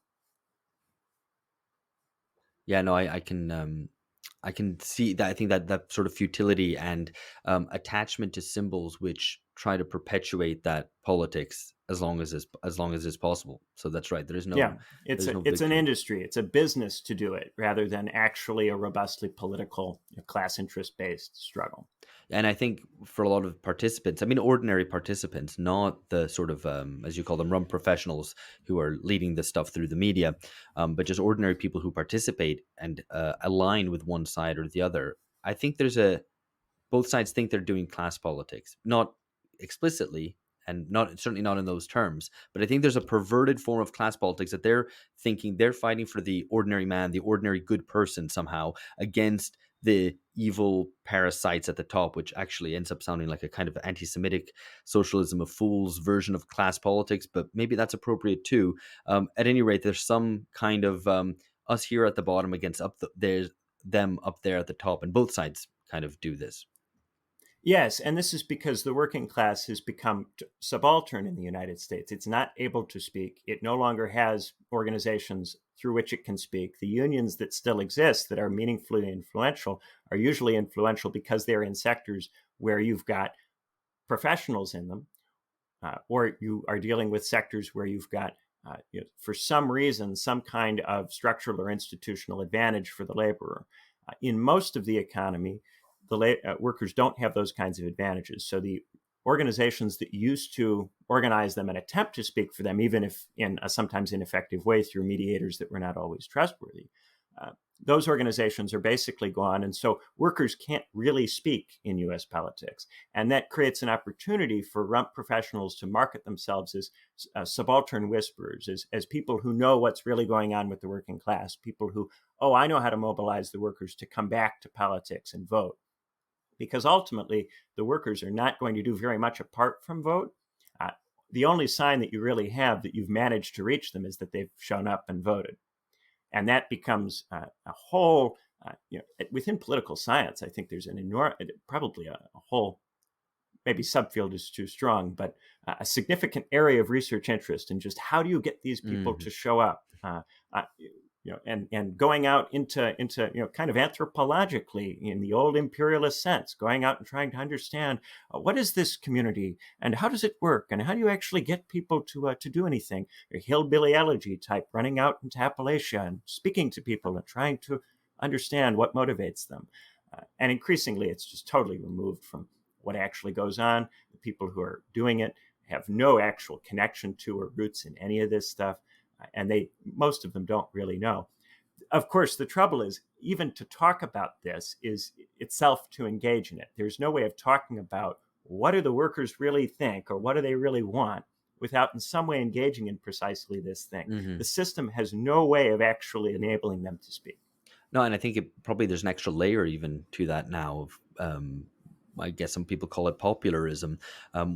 Yeah, no, I can see that. I think that sort of futility and attachment to symbols which try to perpetuate that politics as long as is possible. So that's right. Yeah, There's no it's an victory. industry. It's a business to do it rather than actually a robustly political, class interest based struggle. And I think for a lot of participants, I mean, ordinary participants, not the sort of, as you call them, rum professionals who are leading this stuff through the media, but just ordinary people who participate and align with one side or the other. I think both sides think they're doing class politics, not explicitly and not certainly not in those terms, but I think there's a perverted form of class politics that they're thinking they're fighting for the ordinary man, the ordinary good person somehow against the evil parasites at the top, which actually ends up sounding like a kind of anti-Semitic socialism of fools version of class politics. But maybe that's appropriate too. At any rate, there's some kind of us here at the bottom against there's them up there at the top, and both sides kind of do this. Yes, and this is because the working class has become subaltern in the United States. It's not able to speak. It no longer has organizations through which it can speak. The unions that still exist that are meaningfully influential are usually influential because they're in sectors where you've got professionals in them, or you are dealing with sectors where you've got, for some reason, some kind of structural or institutional advantage for the laborer. In most of the economy, the workers don't have those kinds of advantages. So the organizations that used to organize them and attempt to speak for them, even if in a sometimes ineffective way through mediators that were not always trustworthy, those organizations are basically gone. And so workers can't really speak in US politics. And that creates an opportunity for rump professionals to market themselves as subaltern whisperers, as people who know what's really going on with the working class, people who, oh, I know how to mobilize the workers to come back to politics and vote. Because ultimately, the workers are not going to do very much apart from vote. The only sign that you really have that you've managed to reach them is that they've shown up and voted. And that becomes a whole, within political science, I think there's an enormous, probably a whole, maybe subfield is too strong, but a significant area of research interest in just how do you get these people to show up? And going out into kind of anthropologically in the old imperialist sense, going out and trying to understand what is this community and how does it work and how do you actually get people to do anything? A hillbilly elegy type, running out into Appalachia and speaking to people and trying to understand what motivates them. And increasingly, it's just totally removed from what actually goes on. The people who are doing it have no actual connection to or roots in any of this stuff. And most of them don't really know. Of course, the trouble is, even to talk about this is itself to engage in it. There's no way of talking about what do the workers really think or what do they really want without in some way engaging in precisely this thing. The system has no way of actually enabling them to speak. No, and I think probably there's an extra layer even to that now of, I guess some people call it popularism,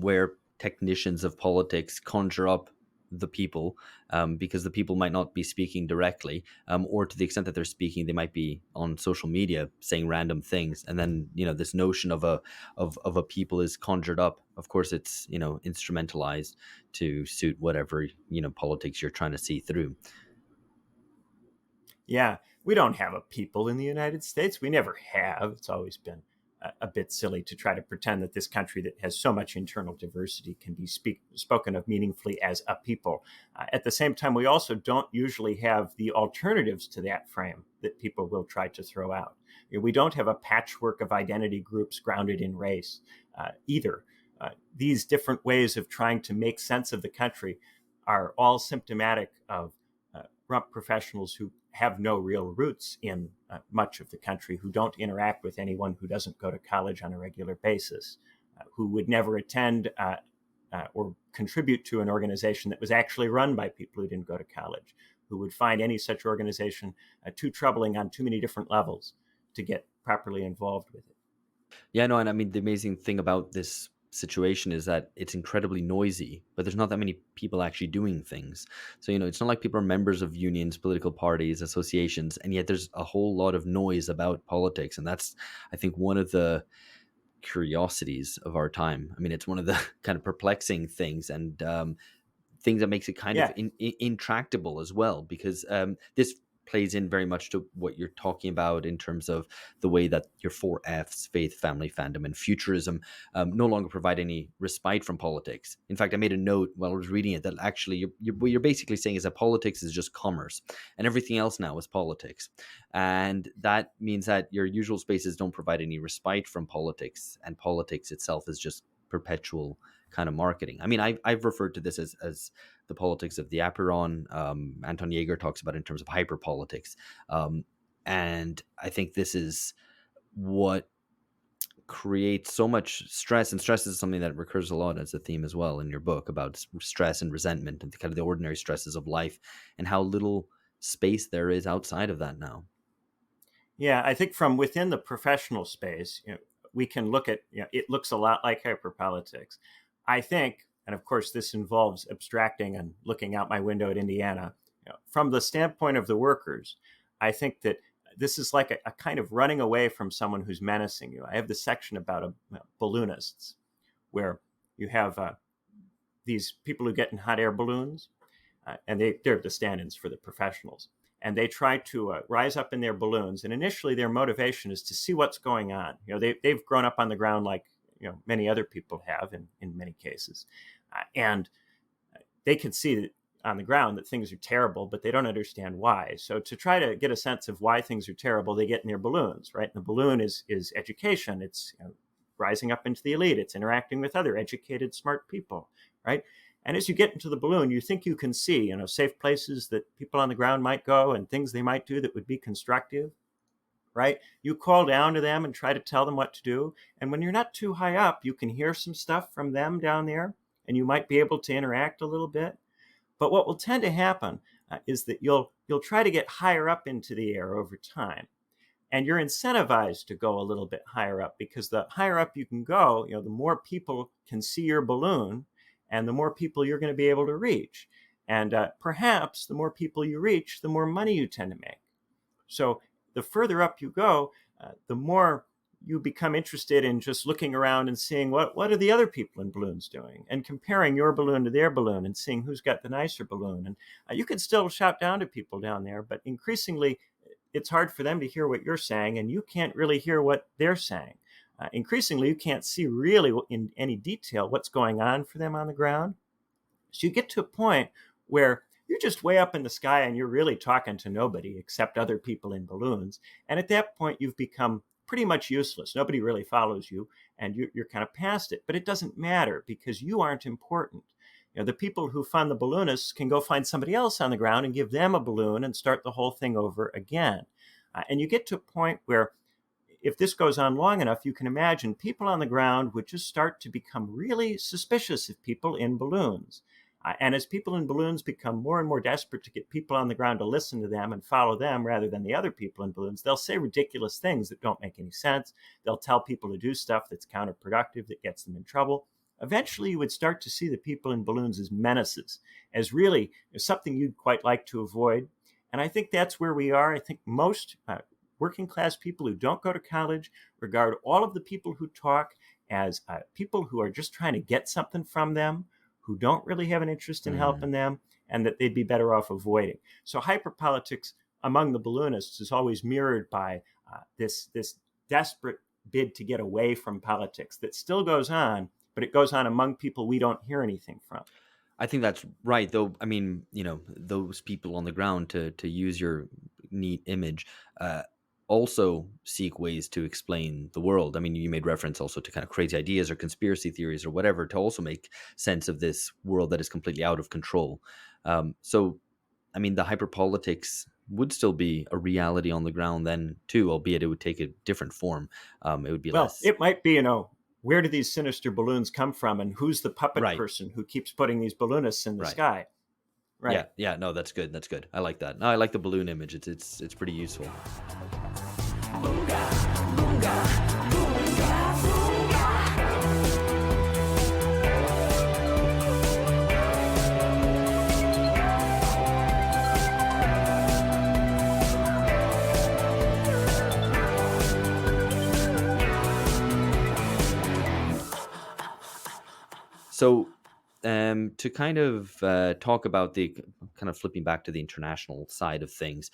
where technicians of politics conjure up the people, because the people might not be speaking directly, or to the extent that they're speaking, they might be on social media saying random things, and then this notion of a people is conjured up. Of course, it's instrumentalized to suit whatever politics you're trying to see through. Yeah, we don't have a people in the United States. We never have. It's always been a bit silly to try to pretend that this country that has so much internal diversity can be spoken of meaningfully as a people. At the same time, we also don't usually have the alternatives to that frame that people will try to throw out. We don't have a patchwork of identity groups grounded in race either. These different ways of trying to make sense of the country are all symptomatic of rump professionals who have no real roots in much of the country, who don't interact with anyone who doesn't go to college on a regular basis, who would never attend or contribute to an organization that was actually run by people who didn't go to college, who would find any such organization too troubling on too many different levels to get properly involved with it. Yeah, no, and I mean, the amazing thing about this situation is that it's incredibly noisy, but there's not that many people actually doing things. So, it's not like people are members of unions, political parties, associations, and yet there's a whole lot of noise about politics. And that's, I think, one of the curiosities of our time. I mean, it's one of the kind of perplexing things and things that makes it kind of intractable as well, because this plays in very much to what you're talking about in terms of the way that your 4Fs, faith, family, fandom, and futurism, no longer provide any respite from politics. In fact, I made a note while I was reading it that actually what you're basically saying is that politics is just commerce and everything else now is politics. And that means that your usual spaces don't provide any respite from politics, and politics itself is just perpetual kind of marketing. I mean, I've referred to this as the politics of the Apiron. Anton Jaeger talks about it in terms of hyperpolitics. And I think this is what creates so much stress. And stress is something that recurs a lot as a theme as well in your book, about stress and resentment and kind of the ordinary stresses of life and how little space there is outside of that now. Yeah, I think from within the professional space, we can look at, it looks a lot like hyperpolitics. I think, and of course this involves abstracting and looking out my window at Indiana, from the standpoint of the workers, I think that this is like a kind of running away from someone who's menacing you. I have this section about balloonists, where you have these people who get in hot air balloons, and they're the stand-ins for the professionals. And they try to rise up in their balloons. And initially, their motivation is to see what's going on. They've grown up on the ground like many other people have in many cases, and they can see that on the ground that things are terrible, but they don't understand why. So to try to get a sense of why things are terrible, they get in their balloons, right? And the balloon is education. It's rising up into the elite. It's interacting with other educated, smart people, right? And as you get into the balloon, you think you can see, safe places that people on the ground might go and things they might do that would be constructive, right? You call down to them and try to tell them what to do. And when you're not too high up, you can hear some stuff from them down there, and you might be able to interact a little bit. But what will tend to happen is that you'll try to get higher up into the air over time. And you're incentivized to go a little bit higher up, because the higher up you can go, the more people can see your balloon and the more people you're going to be able to reach. And perhaps the more people you reach, the more money you tend to make. So the further up you go, the more you become interested in just looking around and seeing what are the other people in balloons doing, and comparing your balloon to their balloon and seeing who's got the nicer balloon. And you can still shout down to people down there, but increasingly it's hard for them to hear what you're saying, and you can't really hear what they're saying. Increasingly, you can't see really in any detail what's going on for them on the ground. So you get to a point where you're just way up in the sky and you're really talking to nobody except other people in balloons. And at that point, you've become pretty much useless. Nobody really follows you, and you're kind of past it. But it doesn't matter, because you aren't important. The people who fund the balloonists can go find somebody else on the ground and give them a balloon and start the whole thing over again. And you get to a point where, if this goes on long enough, you can imagine people on the ground would just start to become really suspicious of people in balloons. And as people in balloons become more and more desperate to get people on the ground to listen to them and follow them rather than the other people in balloons, they'll say ridiculous things that don't make any sense. They'll tell people to do stuff that's counterproductive, that gets them in trouble. Eventually, you would start to see the people in balloons as menaces, as really something you'd quite like to avoid. And I think that's where we are. I think most working class people who don't go to college regard all of the people who talk as people who are just trying to get something from them, who don't really have an interest in helping them, and that they'd be better off avoiding. So hyperpolitics among the balloonists is always mirrored by this desperate bid to get away from politics that still goes on, but it goes on among people we don't hear anything from. I think that's right, though. I mean, those people on the ground, to use your neat image, also seek ways to explain the world. I mean, you made reference also to kind of crazy ideas or conspiracy theories or whatever, to also make sense of this world that is completely out of control. So, I mean, the hyperpolitics would still be a reality on the ground then too, albeit it would take a different form. It would be less. It might be, where do these sinister balloons come from, and who's the puppet person who keeps putting these balloonists in the sky? Right. Yeah. No, that's good. That's good. I like that. No, I like the balloon image. It's pretty useful. So, to kind of talk about the kind of flipping back to the international side of things,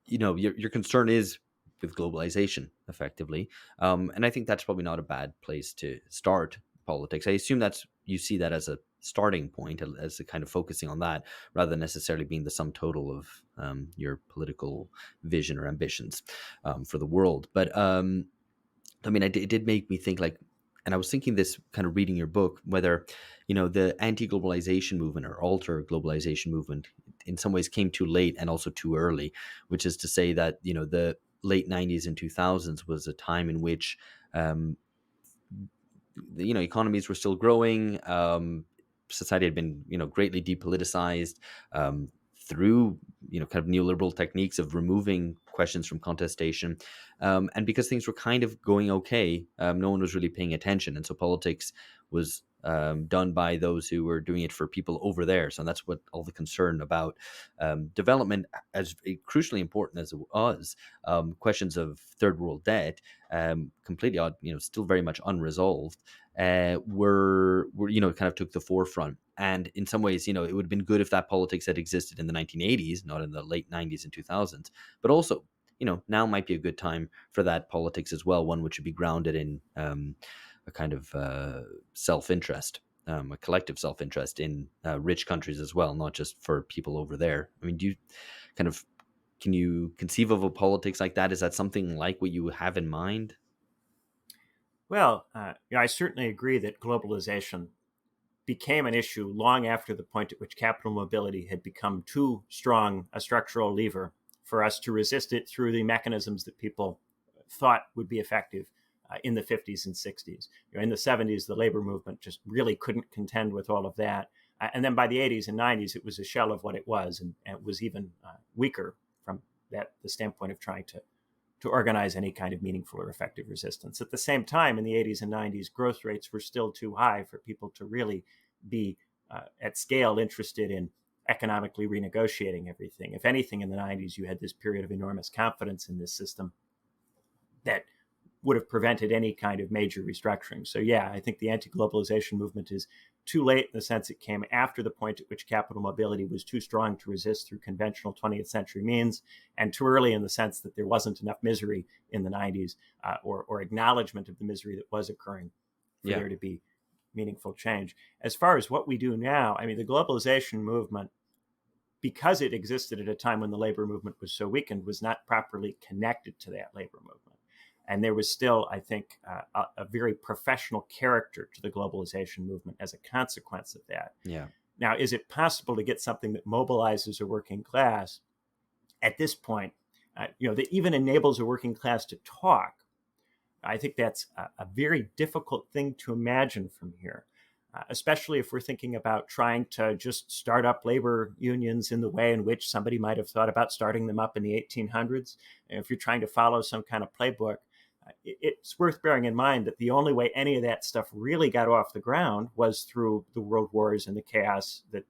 your concern is with globalization, effectively, and I think that's probably not a bad place to start politics. I assume you see that as a starting point, as a kind of focusing on that, rather than necessarily being the sum total of your political vision or ambitions for the world. But I mean, it did make me think, like. And I was thinking this kind of reading your book, whether, the anti-globalization movement or alter globalization movement in some ways came too late and also too early, which is to say that, the late 90s and 2000s was a time in which, economies were still growing. Society had been, greatly depoliticized through, kind of neoliberal techniques of removing questions from contestation. And because things were kind of going okay, no one was really paying attention. And so politics was done by those who were doing it for people over there. So that's what all the concern about development, as crucially important as it was, questions of third world debt, completely odd, still very much unresolved, were kind of took the forefront. And in some ways, it would have been good if that politics had existed in the 1980s, not in the late 90s and 2000s. But also, now might be a good time for that politics as well, one which would be grounded in a kind of self-interest, a collective self-interest in rich countries as well, not just for people over there. I mean, can you conceive of a politics like that? Is that something like what you have in mind? Well, I certainly agree that globalization became an issue long after the point at which capital mobility had become too strong a structural lever for us to resist it through the mechanisms that people thought would be effective in the 50s and 60s. In the 70s, the labor movement just really couldn't contend with all of that. And then by the 80s and 90s, it was a shell of what it was, and it was even weaker from the standpoint of trying to organize any kind of meaningful or effective resistance. At the same time, in the 80s and 90s, growth rates were still too high for people to really be at scale interested in economically renegotiating everything. If anything, in the 90s, you had this period of enormous confidence in this system that would have prevented any kind of major restructuring. So yeah, I think the anti-globalization movement is too late in the sense it came after the point at which capital mobility was too strong to resist through conventional 20th century means, and too early in the sense that there wasn't enough misery in the 90s or acknowledgement of the misery that was occurring for there to be meaningful change. As far as what we do now, I mean, the globalization movement, because it existed at a time when the labor movement was so weakened, was not properly connected to that labor movement. And there was still, I think, a very professional character to the globalization movement as a consequence of that. Yeah. Now, is it possible to get something that mobilizes a working class at this point, that even enables a working class to talk? I think that's a very difficult thing to imagine from here, especially if we're thinking about trying to just start up labor unions in the way in which somebody might have thought about starting them up in the 1800s. And if you're trying to follow some kind of playbook, it's worth bearing in mind that the only way any of that stuff really got off the ground was through the world wars and the chaos that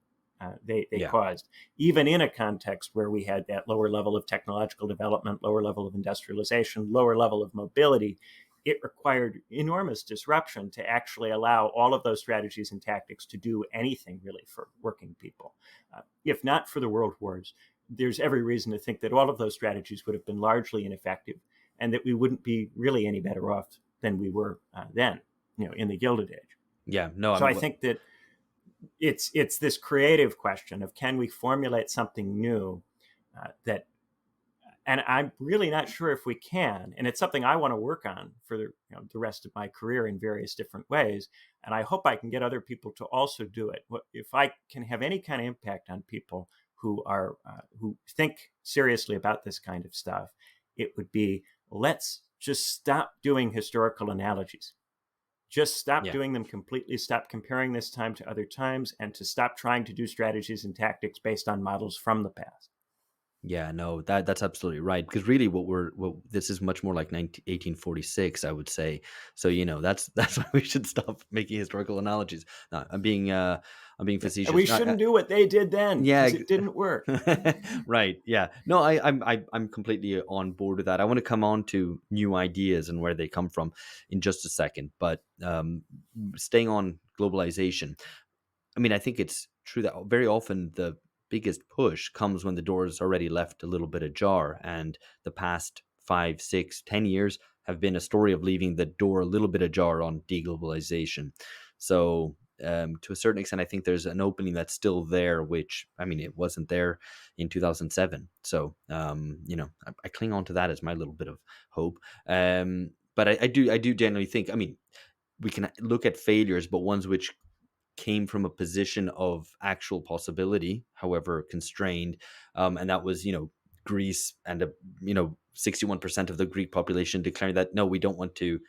they caused, even in a context where we had that lower level of technological development, lower level of industrialization, lower level of mobility. It required enormous disruption to actually allow all of those strategies and tactics to do anything really for working people. If not for the world wars, there's every reason to think that all of those strategies would have been largely ineffective, and that we wouldn't be really any better off than we were then, in the Gilded Age. Yeah, no. So I think that it's this creative question of, can we formulate something new that, and I'm really not sure if we can, and it's something I want to work on for the rest of my career in various different ways, and I hope I can get other people to also do it. If I can have any kind of impact on people who think seriously about this kind of stuff, it would be, let's just stop doing historical analogies. Just stop doing them completely. Stop comparing this time to other times, and to stop trying to do strategies and tactics based on models from the past. Yeah, no, that's absolutely right. Because really, this is much more like 1846, I would say. So that's why we should stop making historical analogies. No, I'm being facetious. We shouldn't do what they did then. Yeah, it didn't work. Right. Yeah. No, I'm completely on board with that. I want to come on to new ideas and where they come from in just a second. But staying on globalization, I mean, I think it's true that very often the biggest push comes when the door is already left a little bit ajar, and the past 5, 6, 10 years have been a story of leaving the door a little bit ajar on deglobalization. So to a certain extent, I think there's an opening that's still there, which, I mean, it wasn't there in 2007. So, I cling on to that as my little bit of hope. But I do generally think, I mean, we can look at failures, but ones which came from a position of actual possibility, however constrained, and that was, Greece and 61% of the Greek population declaring that no, we don't want to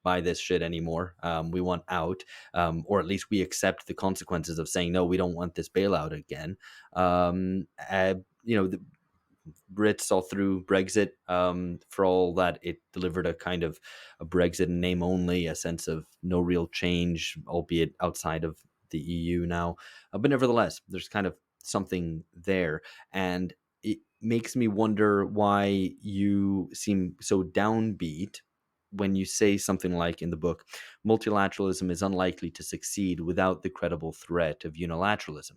buy this shit anymore. We want out, or at least we accept the consequences of saying no, we don't want this bailout again. The Brits saw through Brexit, for all that it delivered a kind of a Brexit in name only, a sense of no real change, albeit outside of the EU now. But nevertheless, there's kind of something there. And it makes me wonder why you seem so downbeat when you say something like in the book, multilateralism is unlikely to succeed without the credible threat of unilateralism.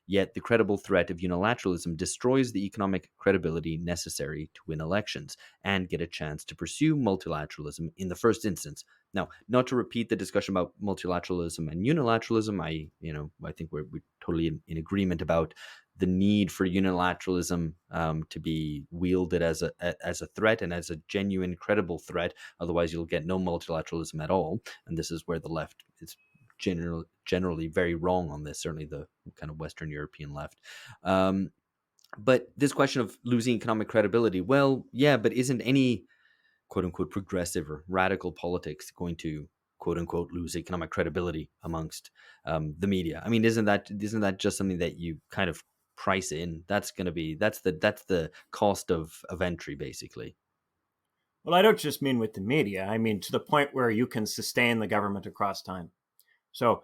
Yet the credible threat of unilateralism destroys the economic credibility necessary to win elections and get a chance to pursue multilateralism in the first instance. Now, not to repeat the discussion about multilateralism and unilateralism, I think we're totally in agreement about the need for unilateralism to be wielded as a threat and as a genuine, credible threat. Otherwise, you'll get no multilateralism at all. And this is where the left is generally very wrong on this. Certainly, the kind of Western European left. But this question of losing economic credibility, well, yeah, but isn't any quote unquote progressive or radical politics going to quote unquote lose economic credibility amongst the media? I mean, isn't that just something that you kind of price in? That's the cost of entry, basically. Well, I don't just mean with the media. I mean to the point where you can sustain the government across time. So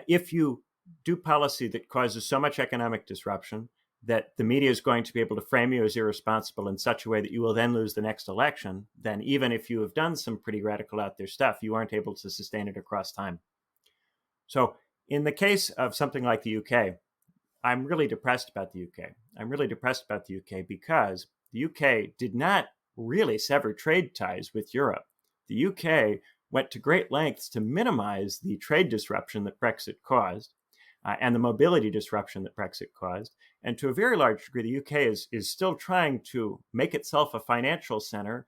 if you do policy that causes so much economic disruption that the media is going to be able to frame you as irresponsible in such a way that you will then lose the next election, then even if you have done some pretty radical out there stuff, you aren't able to sustain it across time. So in the case of something like the UK, I'm really depressed about the UK. I'm really depressed about the UK because the UK did not really sever trade ties with Europe. The UK went to great lengths to minimize the trade disruption that Brexit caused and the mobility disruption that Brexit caused. And to a very large degree, the UK is still trying to make itself a financial center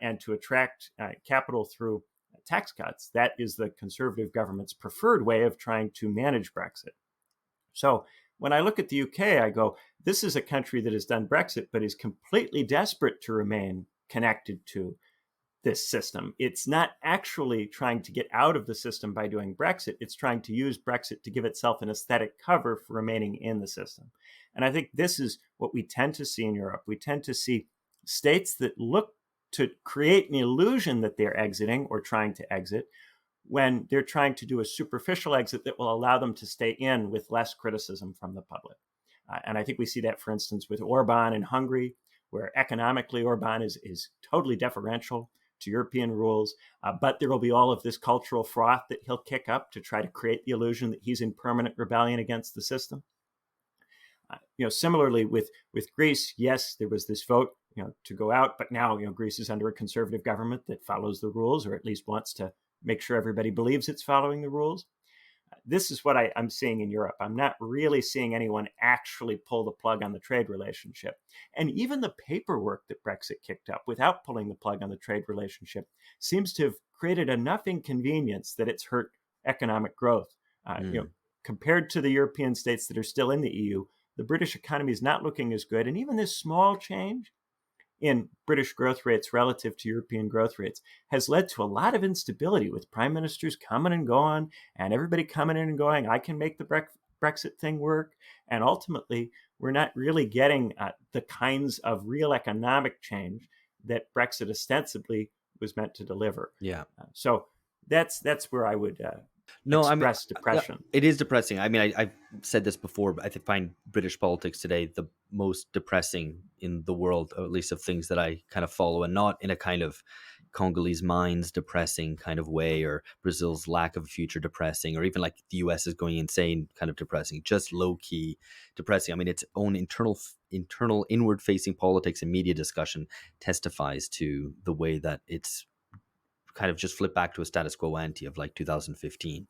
and to attract capital through tax cuts. That is the Conservative government's preferred way of trying to manage Brexit. So when I look at the UK, I go, this is a country that has done Brexit, but is completely desperate to remain connected to this system. It's not actually trying to get out of the system by doing Brexit. It's trying to use Brexit to give itself an aesthetic cover for remaining in the system. And I think this is what we tend to see in Europe. We tend to see states that look to create an illusion that they're exiting or trying to exit when they're trying to do a superficial exit that will allow them to stay in with less criticism from the public. And I think we see that, for instance, with Orban in Hungary, where economically Orban is totally deferential to European rules, but there will be all of this cultural froth that he'll kick up to try to create the illusion that he's in permanent rebellion against the system. Similarly with Greece, yes, there was this vote, to go out, but now, Greece is under a conservative government that follows the rules, or at least wants to make sure everybody believes it's following the rules. This is what I'm seeing in Europe. I'm not really seeing anyone actually pull the plug on the trade relationship. And even the paperwork that Brexit kicked up without pulling the plug on the trade relationship seems to have created enough inconvenience that it's hurt economic growth. Compared to the European states that are still in the EU, the British economy is not looking as good. And even this small change in British growth rates relative to European growth rates has led to a lot of instability, with prime ministers coming and going and everybody coming in and going, I can make the Brexit thing work. And ultimately, we're not really getting the kinds of real economic change that Brexit ostensibly was meant to deliver. Yeah. So that's where I would express depression. It is depressing. I mean, I've said this before, but I find British politics today the most depressing in the world, or at least of things that I kind of follow, and not in a kind of Congolese mines depressing kind of way, or Brazil's lack of a future depressing, or even like the US is going insane kind of depressing, just low-key depressing. I mean, its own internal inward-facing politics and media discussion testifies to the way that it's kind of just flip back to a status quo ante of like 2015,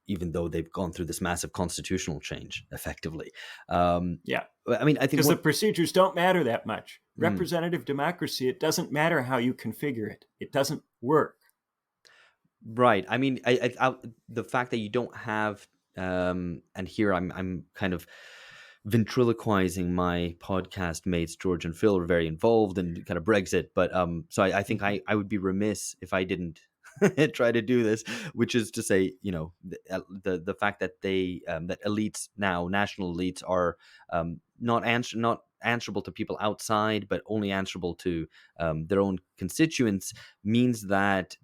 even though they've gone through this massive constitutional change effectively. I mean, I think because the procedures don't matter that much. Representative democracy, it doesn't matter how you configure it. It doesn't work. Right. I mean, the fact that you don't have, and here I'm kind of ventriloquizing my podcast mates. George and Phil are very involved in kind of Brexit, but so I think I would be remiss if I didn't try to do this, which is to say, the fact that that elites now, national elites, are not answerable to people outside, but only answerable to their own constituents, means that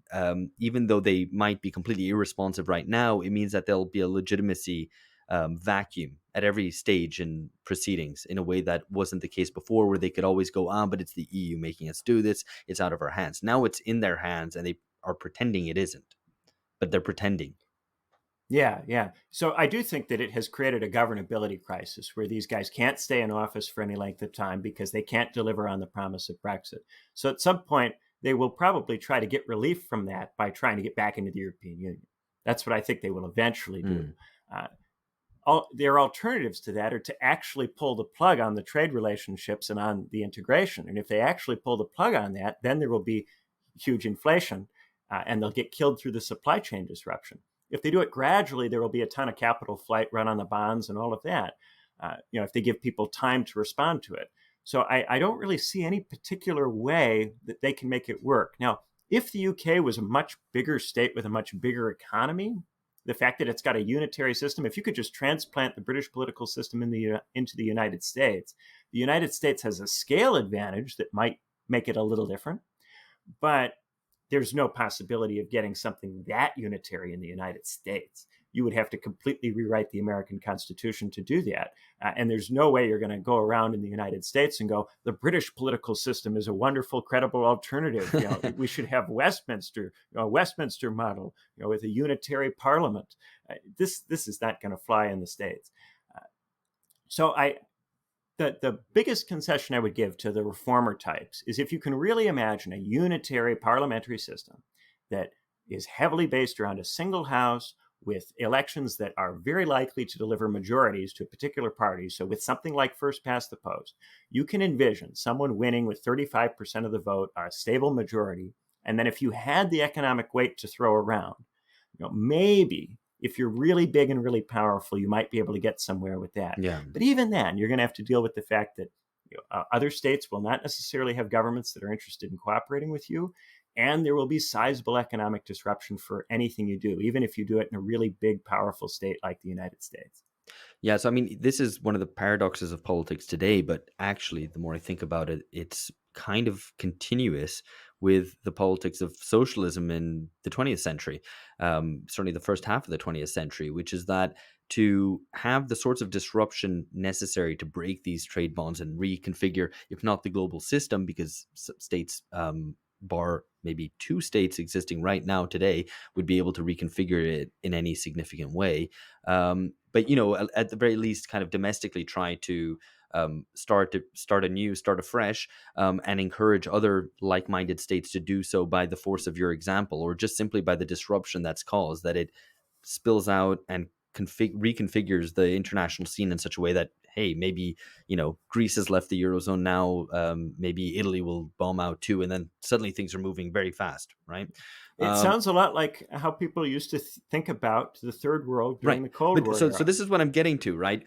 even though they might be completely irresponsive right now, it means that there'll be a legitimacy vacuum at every stage in proceedings, in a way that wasn't the case before, where they could always go on, but it's the EU making us do this. It's out of our hands. Now it's in their hands, and they are pretending it isn't, but they're pretending. Yeah. So I do think that it has created a governability crisis where these guys can't stay in office for any length of time because they can't deliver on the promise of Brexit. So at some point, they will probably try to get relief from that by trying to get back into the European Union. That's what I think they will eventually do. their alternatives to that are to actually pull the plug on the trade relationships and on the integration. And if they actually pull the plug on that, then there will be huge inflation, and they'll get killed through the supply chain disruption. If they do it gradually, there will be a ton of capital flight run on the bonds and all of that, if they give people time to respond to it. So I don't really see any particular way that they can make it work. Now, if the UK was a much bigger state with a much bigger economy, the fact that it's got a unitary system, if you could just transplant the British political system into the United States has a scale advantage that might make it a little different, but there's no possibility of getting something that unitary in the United States. You would have to completely rewrite the American Constitution to do that. And there's no way you're going to go around in the United States and go, the British political system is a wonderful, credible alternative. We should have Westminster, Westminster model, with a unitary parliament. This is not going to fly in the States. The biggest concession I would give to the reformer types is if you can really imagine a unitary parliamentary system that is heavily based around a single house with elections that are very likely to deliver majorities to a particular party. So with something like first past the post, you can envision someone winning with 35% of the vote, a stable majority. And then if you had the economic weight to throw around, maybe if you're really big and really powerful, you might be able to get somewhere with that. Yeah. But even then, you're going to have to deal with the fact that other states will not necessarily have governments that are interested in cooperating with you. And there will be sizable economic disruption for anything you do, even if you do it in a really big, powerful state like the United States. Yeah, so I mean, this is one of the paradoxes of politics today, but actually, the more I think about it, it's kind of continuous with the politics of socialism in the 20th century, certainly the first half of the 20th century, which is that to have the sorts of disruption necessary to break these trade bonds and reconfigure, if not the global system, because states, bar maybe two states existing right now today, would be able to reconfigure it in any significant way. But at the very least, kind of domestically try to start anew, start afresh, and encourage other like-minded states to do so by the force of your example, or just simply by the disruption that's caused, that it spills out and reconfigures the international scene in such a way that, hey, maybe Greece has left the Eurozone now, maybe Italy will bomb out too, and then suddenly things are moving very fast, right? It sounds a lot like how people used to think about the third world during the Cold War. So this is what I'm getting to, right?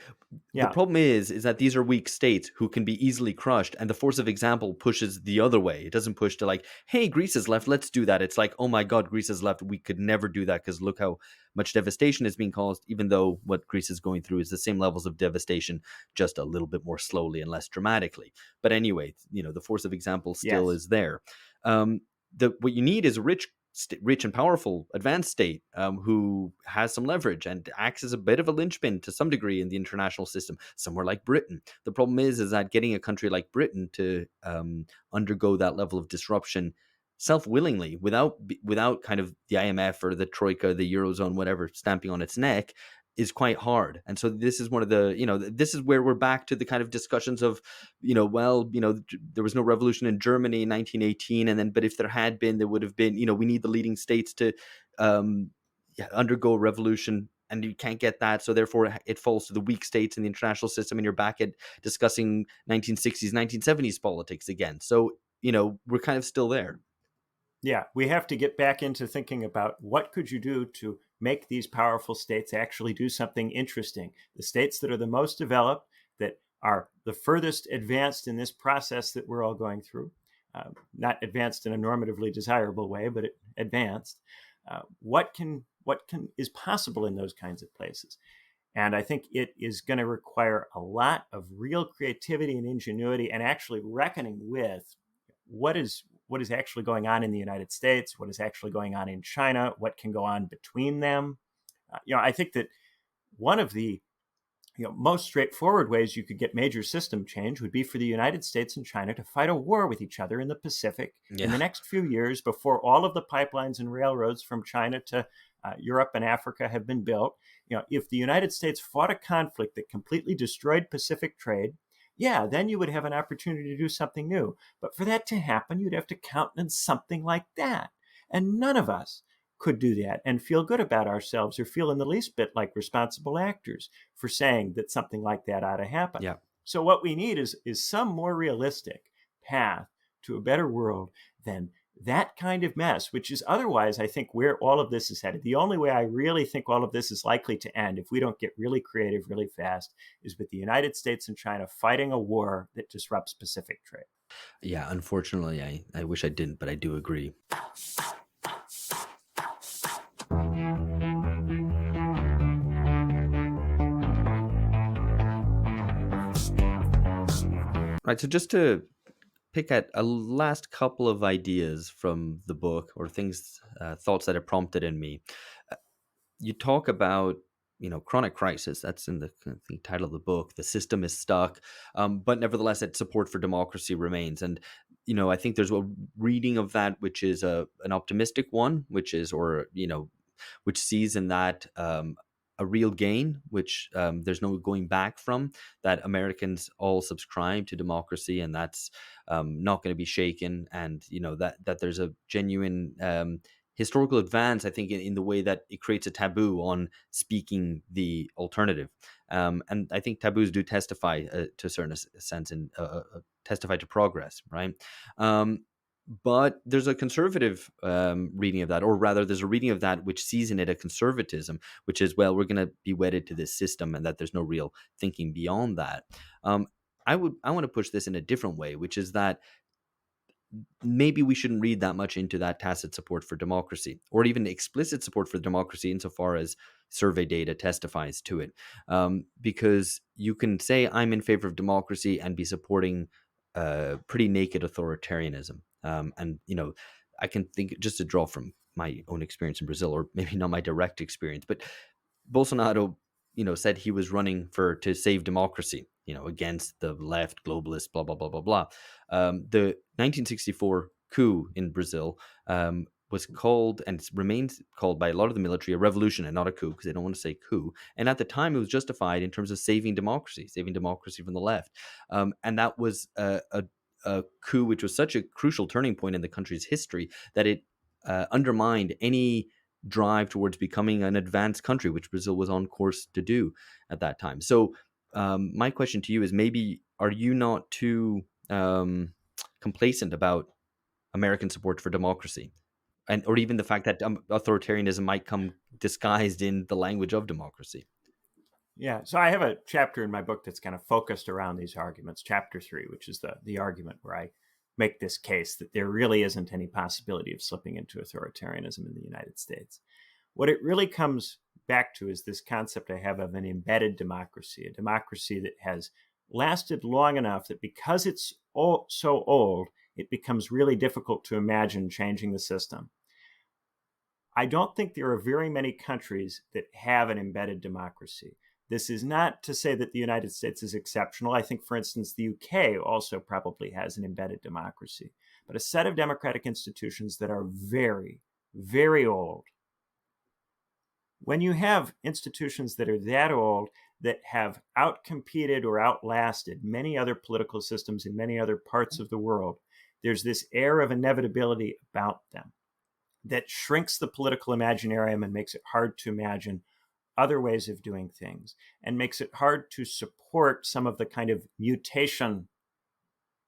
Yeah. The problem is that these are weak states who can be easily crushed, and the force of example pushes the other way. It doesn't push to like, hey, Greece has left, let's do that. It's like, oh my God, Greece has left. We could never do that because look how much devastation is being caused, even though what Greece is going through is the same levels of devastation, just a little bit more slowly and less dramatically. But anyway, the force of example still is there. What you need is a rich and powerful advanced state who has some leverage and acts as a bit of a linchpin to some degree in the international system, somewhere like Britain. The problem is that getting a country like Britain to undergo that level of disruption self-willingly, without kind of the IMF or the Troika, the Eurozone, whatever, stamping on its neck, is quite hard. And so this is one of the, this is where we're back to the kind of discussions of, there was no revolution in Germany in 1918. But if there had been, there would have been, we need the leading states to undergo a revolution, and you can't get that. So therefore it falls to the weak states in the international system, and you're back at discussing 1960s, 1970s politics again. So, we're kind of still there. Yeah, we have to get back into thinking about what could you do to make these powerful states actually do something interesting. The states that are the most developed, that are the furthest advanced in this process that we're all going through, not advanced in a normatively desirable way, but advanced. What is possible in those kinds of places? And I think it is going to require a lot of real creativity and ingenuity, and actually reckoning with what is actually going on in the United States, what is actually going on in China, what can go on between them. I think that one of the most straightforward ways you could get major system change would be for the United States and China to fight a war with each other in the Pacific in the next few years, before all of the pipelines and railroads from China to Europe and Africa have been built. If the United States fought a conflict that completely destroyed Pacific trade, then you would have an opportunity to do something new. But for that to happen, you'd have to countenance something like that. And none of us could do that and feel good about ourselves or feel in the least bit like responsible actors for saying that something like that ought to happen. Yeah. So what we need is some more realistic path to a better world than that kind of mess, which is otherwise, I think, where all of this is headed. The only way I really think all of this is likely to end, if we don't get really creative really fast, is with the United States and China fighting a war that disrupts Pacific trade. Yeah, unfortunately, I wish I didn't, but I do agree. Right, so just to pick at a last couple of ideas from the book, or things, thoughts that it prompted in me. You talk about, chronic crisis. That's in the title of the book. The system is stuck, but nevertheless, its support for democracy remains. And I think there's a reading of that which is an optimistic one, which sees in that a real gain, which there's no going back from. That Americans all subscribe to democracy, and that's not going to be shaken. And that there's a genuine historical advance, I think, in the way that it creates a taboo on speaking the alternative. And I think taboos do testify to a certain sense and testify to progress, right? But there's a conservative reading of that, or rather, there's a reading of that which sees in it a conservatism, which is, well, we're going to be wedded to this system, and that there's no real thinking beyond that. I want to push this in a different way, which is that maybe we shouldn't read that much into that tacit support for democracy, or even explicit support for democracy insofar as survey data testifies to it. Because you can say, I'm in favor of democracy, and be supporting pretty naked authoritarianism. And I can think, just to draw from my own experience in Brazil, or maybe not my direct experience, but Bolsonaro, said he was running to save democracy, against the left, globalists, blah, blah, blah, blah, blah. The 1964 coup in Brazil was called, and remains called by a lot of the military, a revolution and not a coup, because they don't want to say coup. And at the time, it was justified in terms of saving democracy from the left. And that was a coup which was such a crucial turning point in the country's history that it undermined any drive towards becoming an advanced country, which Brazil was on course to do at that time. So my question to you is, maybe, are you not too complacent about American support for democracy, or even the fact that authoritarianism might come disguised in the language of democracy? Yeah, so I have a chapter in my book that's kind of focused around these arguments, chapter 3, which is the argument where I make this case that there really isn't any possibility of slipping into authoritarianism in the United States. What it really comes back to is this concept I have of an embedded democracy, a democracy that has lasted long enough that because it's so old, it becomes really difficult to imagine changing the system. I don't think there are very many countries that have an embedded democracy. This is not to say that the United States is exceptional. I think, for instance, the UK also probably has an embedded democracy, but a set of democratic institutions that are very, very old. When you have institutions that are that old, that have outcompeted or outlasted many other political systems in many other parts of the world, there's this air of inevitability about them that shrinks the political imaginarium and makes it hard to imagine other ways of doing things, and makes it hard to support some of the kind of mutation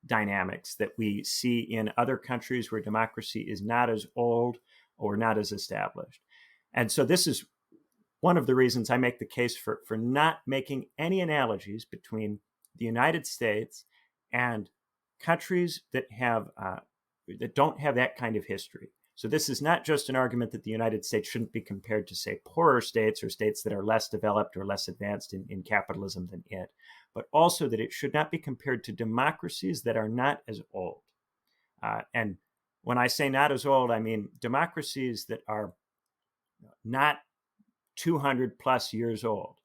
dynamics that we see in other countries where democracy is not as old or not as established. And so this is one of the reasons I make the case for not making any analogies between the United States and countries that don't have that kind of history. So this is not just an argument that the United States shouldn't be compared to, say, poorer states or states that are less developed or less advanced in capitalism than it, but also that it should not be compared to democracies that are not as old. And when I say not as old, I mean democracies that are not 200 plus years old.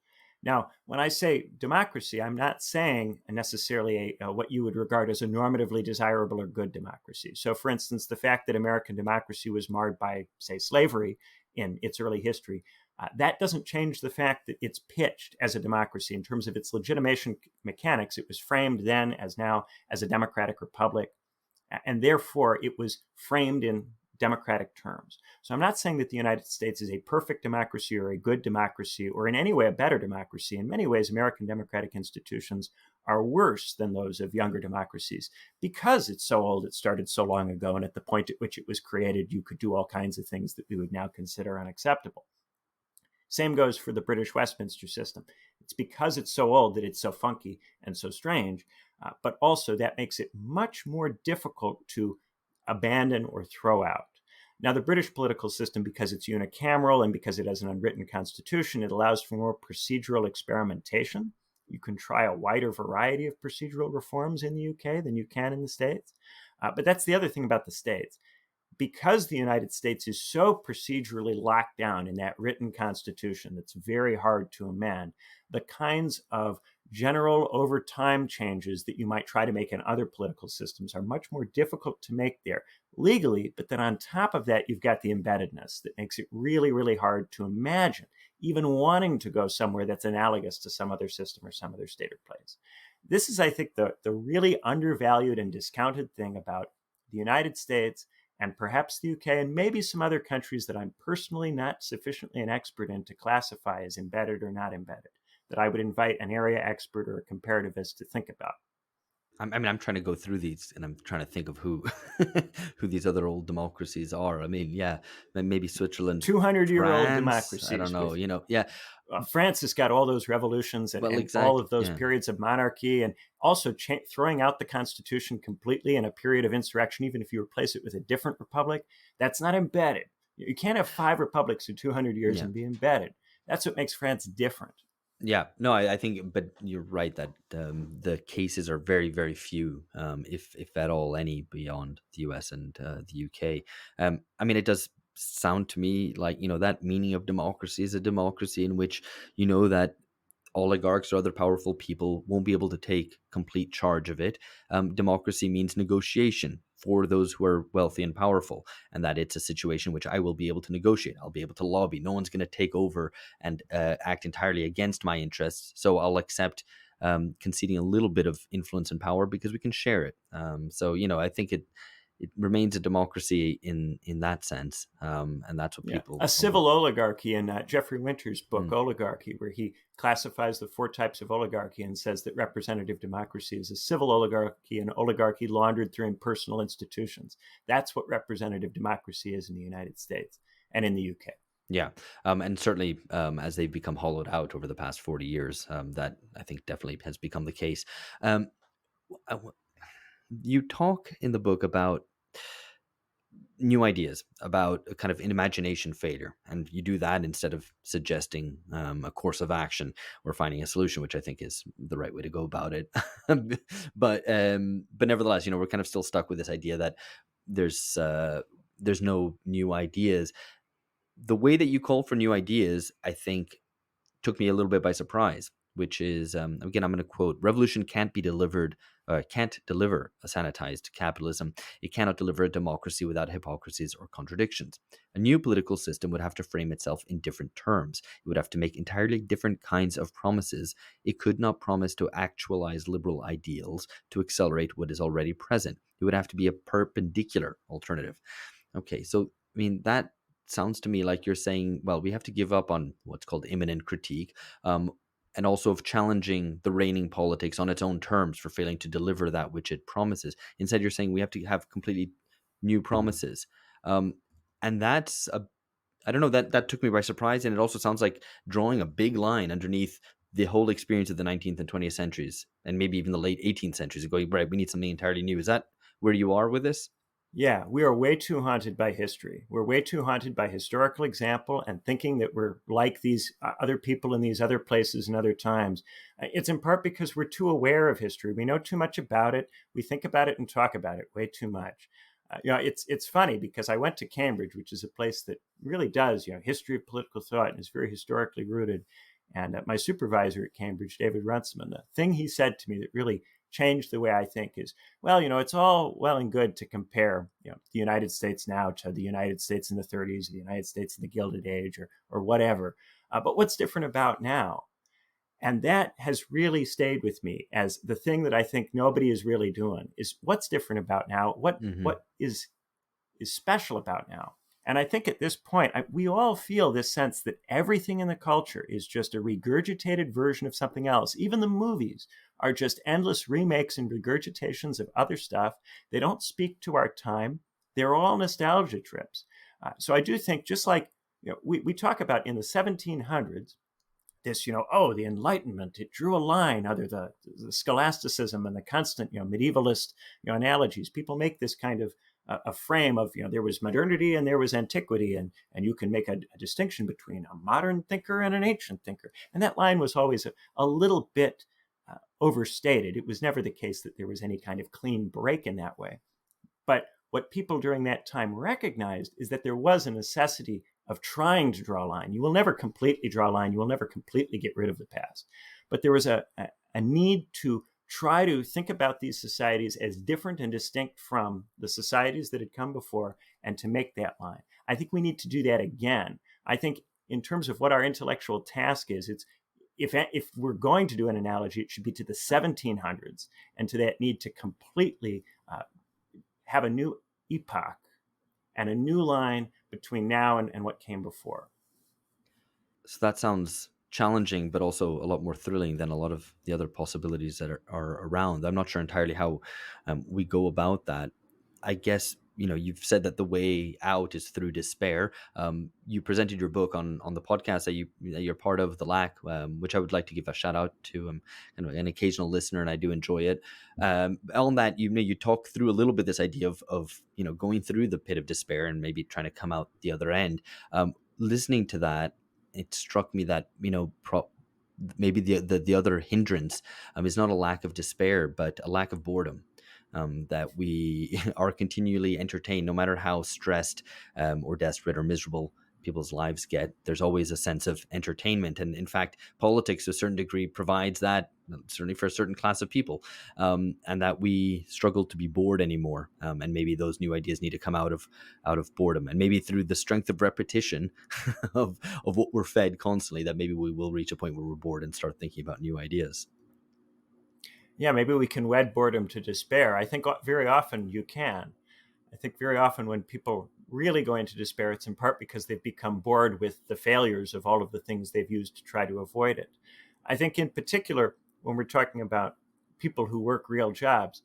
Now, when I say democracy, I'm not saying necessarily what you would regard as a normatively desirable or good democracy. So, for instance, the fact that American democracy was marred by, say, slavery in its early history, that doesn't change the fact that it's pitched as a democracy in terms of its legitimation mechanics. It was framed then, as now, as a democratic republic, and therefore it was framed in democratic terms. So I'm not saying that the United States is a perfect democracy or a good democracy or in any way a better democracy. In many ways, American democratic institutions are worse than those of younger democracies because it's so old, it started so long ago, and at the point at which it was created, you could do all kinds of things that we would now consider unacceptable. Same goes for the British Westminster system. It's because it's so old that it's so funky and so strange, but also that makes it much more difficult to abandon or throw out. Now, the British political system, because it's unicameral and because it has an unwritten constitution, it allows for more procedural experimentation. You can try a wider variety of procedural reforms in the UK than you can in the States. But that's the other thing about the States. Because the United States is so procedurally locked down in that written constitution that's very hard to amend, the kinds of general over time changes that you might try to make in other political systems are much more difficult to make there legally. But then on top of that, you've got the embeddedness that makes it really, really hard to imagine even wanting to go somewhere that's analogous to some other system or some other state or place. This is, I think, the really undervalued and discounted thing about the United States and perhaps the UK and maybe some other countries that I'm personally not sufficiently an expert in to classify as embedded or not embedded, that I would invite an area expert or a comparativist to think about. I mean, I'm trying to go through these, and I'm trying to think of who who these other old democracies are. I mean, yeah, maybe Switzerland, 200-year-old France. democracies. I don't know. Yeah. France has got all those revolutions and, Well, and exactly. all of those periods of monarchy, and also throwing out the Constitution completely in a period of insurrection, even if you replace it with a different republic. That's not embedded. You can't have 5 republics in 200 years and be embedded. That's what makes France different. Yeah, no, I think, but you're right that the cases are very, very few, if at all any, beyond the US and the UK. I mean, it does sound to me like, that meaning of democracy is a democracy in which, that oligarchs or other powerful people won't be able to take complete charge of it. Democracy means negotiation for those who are wealthy and powerful, and that it's a situation which I will be able to negotiate. I'll be able to lobby. No one's going to take over and act entirely against my interests. So I'll accept conceding a little bit of influence and power because we can share it. So I think it remains a democracy in that sense, and that's what people. A civil oligarchy in Jeffrey Winter's book Oligarchy, where he classifies the 4 types of oligarchy and says that representative democracy is a civil oligarchy, an oligarchy laundered through impersonal institutions. That's what representative democracy is in the United States and in the UK. Yeah, and certainly as they've become hollowed out over the past 40 years, that I think definitely has become the case. You talk in the book about new ideas, about a kind of imagination failure, and you do that instead of suggesting a course of action or finding a solution, which I think is the right way to go about it. but nevertheless, we're kind of still stuck with this idea that there's no new ideas. The way that you call for new ideas, I think, took me a little bit by surprise, which is, again, I'm going to quote, "Revolution can't deliver a sanitized capitalism. It cannot deliver a democracy without hypocrisies or contradictions. A new political system would have to frame itself in different terms. It would have to make entirely different kinds of promises. It could not promise to actualize liberal ideals to accelerate what is already present. It would have to be a perpendicular alternative." Okay, so, I mean, that sounds to me like you're saying, well, we have to give up on what's called imminent critique, and also of challenging the reigning politics on its own terms for failing to deliver that which it promises. Instead, you're saying we have to have completely new promises. And that's I don't know, that took me by surprise. And it also sounds like drawing a big line underneath the whole experience of the 19th and 20th centuries, and maybe even the late 18th centuries, and going, right, we need something entirely new. Is that where you are with this? Yeah, we are way too haunted by history. We're way too haunted by historical example and thinking that we're like these other people in these other places and other times. It's in part because we're too aware of history. We know too much about it. We think about it and talk about it way too much. It's funny because I went to Cambridge, which is a place that really does, history of political thought and is very historically rooted. And my supervisor at Cambridge, David Runciman, the thing he said to me that really changed the way I think is, well, it's all well and good to compare, the United States now to the United States in the 30s, or the United States in the Gilded Age, or whatever. But what's different about now? And that has really stayed with me as the thing that I think nobody is really doing is what's different about now. What is is special about now. And I think at this point, we all feel this sense that everything in the culture is just a regurgitated version of something else. Even the movies are just endless remakes and regurgitations of other stuff. They don't speak to our time. They're all nostalgia trips. So I do think, just like we talk about in the 1700s, this, the Enlightenment, it drew a line under the scholasticism and the constant, medievalist, analogies. People make this kind of a frame of, there was modernity and there was antiquity, and you can make a distinction between a modern thinker and an ancient thinker. And that line was always a little bit overstated. It was never the case that there was any kind of clean break in that way. But what people during that time recognized is that there was a necessity of trying to draw a line. You will never completely draw a line. You will never completely get rid of the past. But there was a need to try to think about these societies as different and distinct from the societies that had come before, and to make that line. I think we need to do that again. I think in terms of what our intellectual task is, it's if we're going to do an analogy, it should be to the 1700s and to that need to completely have a new epoch and a new line between now and what came before. So that sounds challenging, but also a lot more thrilling than a lot of the other possibilities that are around. I'm not sure entirely how we go about that. I guess, you've said that the way out is through despair. You presented your book on the podcast that you're part of, The Lack, which I would like to give a shout out to. I'm kind of an occasional listener, and I do enjoy it. On that, you talk through a little bit this idea of going through the pit of despair and maybe trying to come out the other end. Listening to that, it struck me that maybe the other hindrance is not a lack of despair, but a lack of boredom. That we are continually entertained, no matter how stressed or desperate or miserable people's lives get. There's always a sense of entertainment, and in fact, politics to a certain degree provides that, certainly for a certain class of people, and that we struggle to be bored anymore. And maybe those new ideas need to come out of boredom, and maybe through the strength of repetition of what we're fed constantly, that maybe we will reach a point where we're bored and start thinking about new ideas. Yeah, maybe we can wed boredom to despair. I think very often you can. I think very often when people really go into despair, it's in part because they've become bored with the failures of all of the things they've used to try to avoid it. I think in particular, when we're talking about people who work real jobs,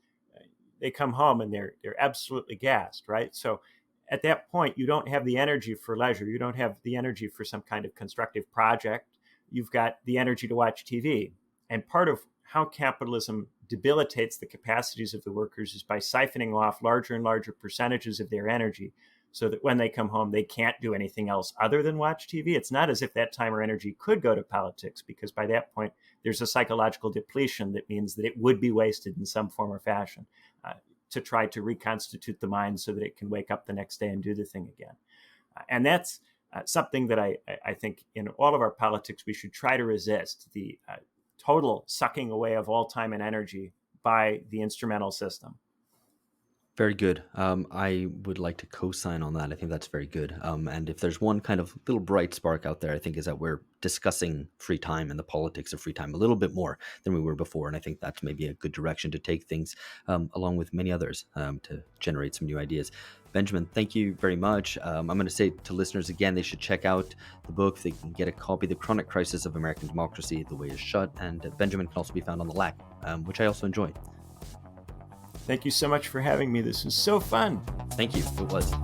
they come home and they're absolutely gassed, right? So at that point, you don't have the energy for leisure. You don't have the energy for some kind of constructive project. You've got the energy to watch TV. And part of how capitalism debilitates the capacities of the workers is by siphoning off larger and larger percentages of their energy, so that when they come home, they can't do anything else other than watch TV. It's not as if that time or energy could go to politics, because by that point, there's a psychological depletion that means that it would be wasted in some form or fashion to try to reconstitute the mind so that it can wake up the next day and do the thing again. And that's something that I think in all of our politics, we should try to resist, the total sucking away of all time and energy by the instrumental system. Very good. I would like to co-sign on that. I think that's very good. And if there's one kind of little bright spark out there, I think is that we're discussing free time and the politics of free time a little bit more than we were before. And I think that's maybe a good direction to take things, along with many others, to generate some new ideas. Benjamin, thank you very much. I'm going to say to listeners again, they should check out the book. They can get a copy, The Chronic Crisis of American Democracy, The Way is Shut. And Benjamin can also be found on The Lack, which I also enjoy. Thank you so much for having me. This was so fun. Thank you. It was.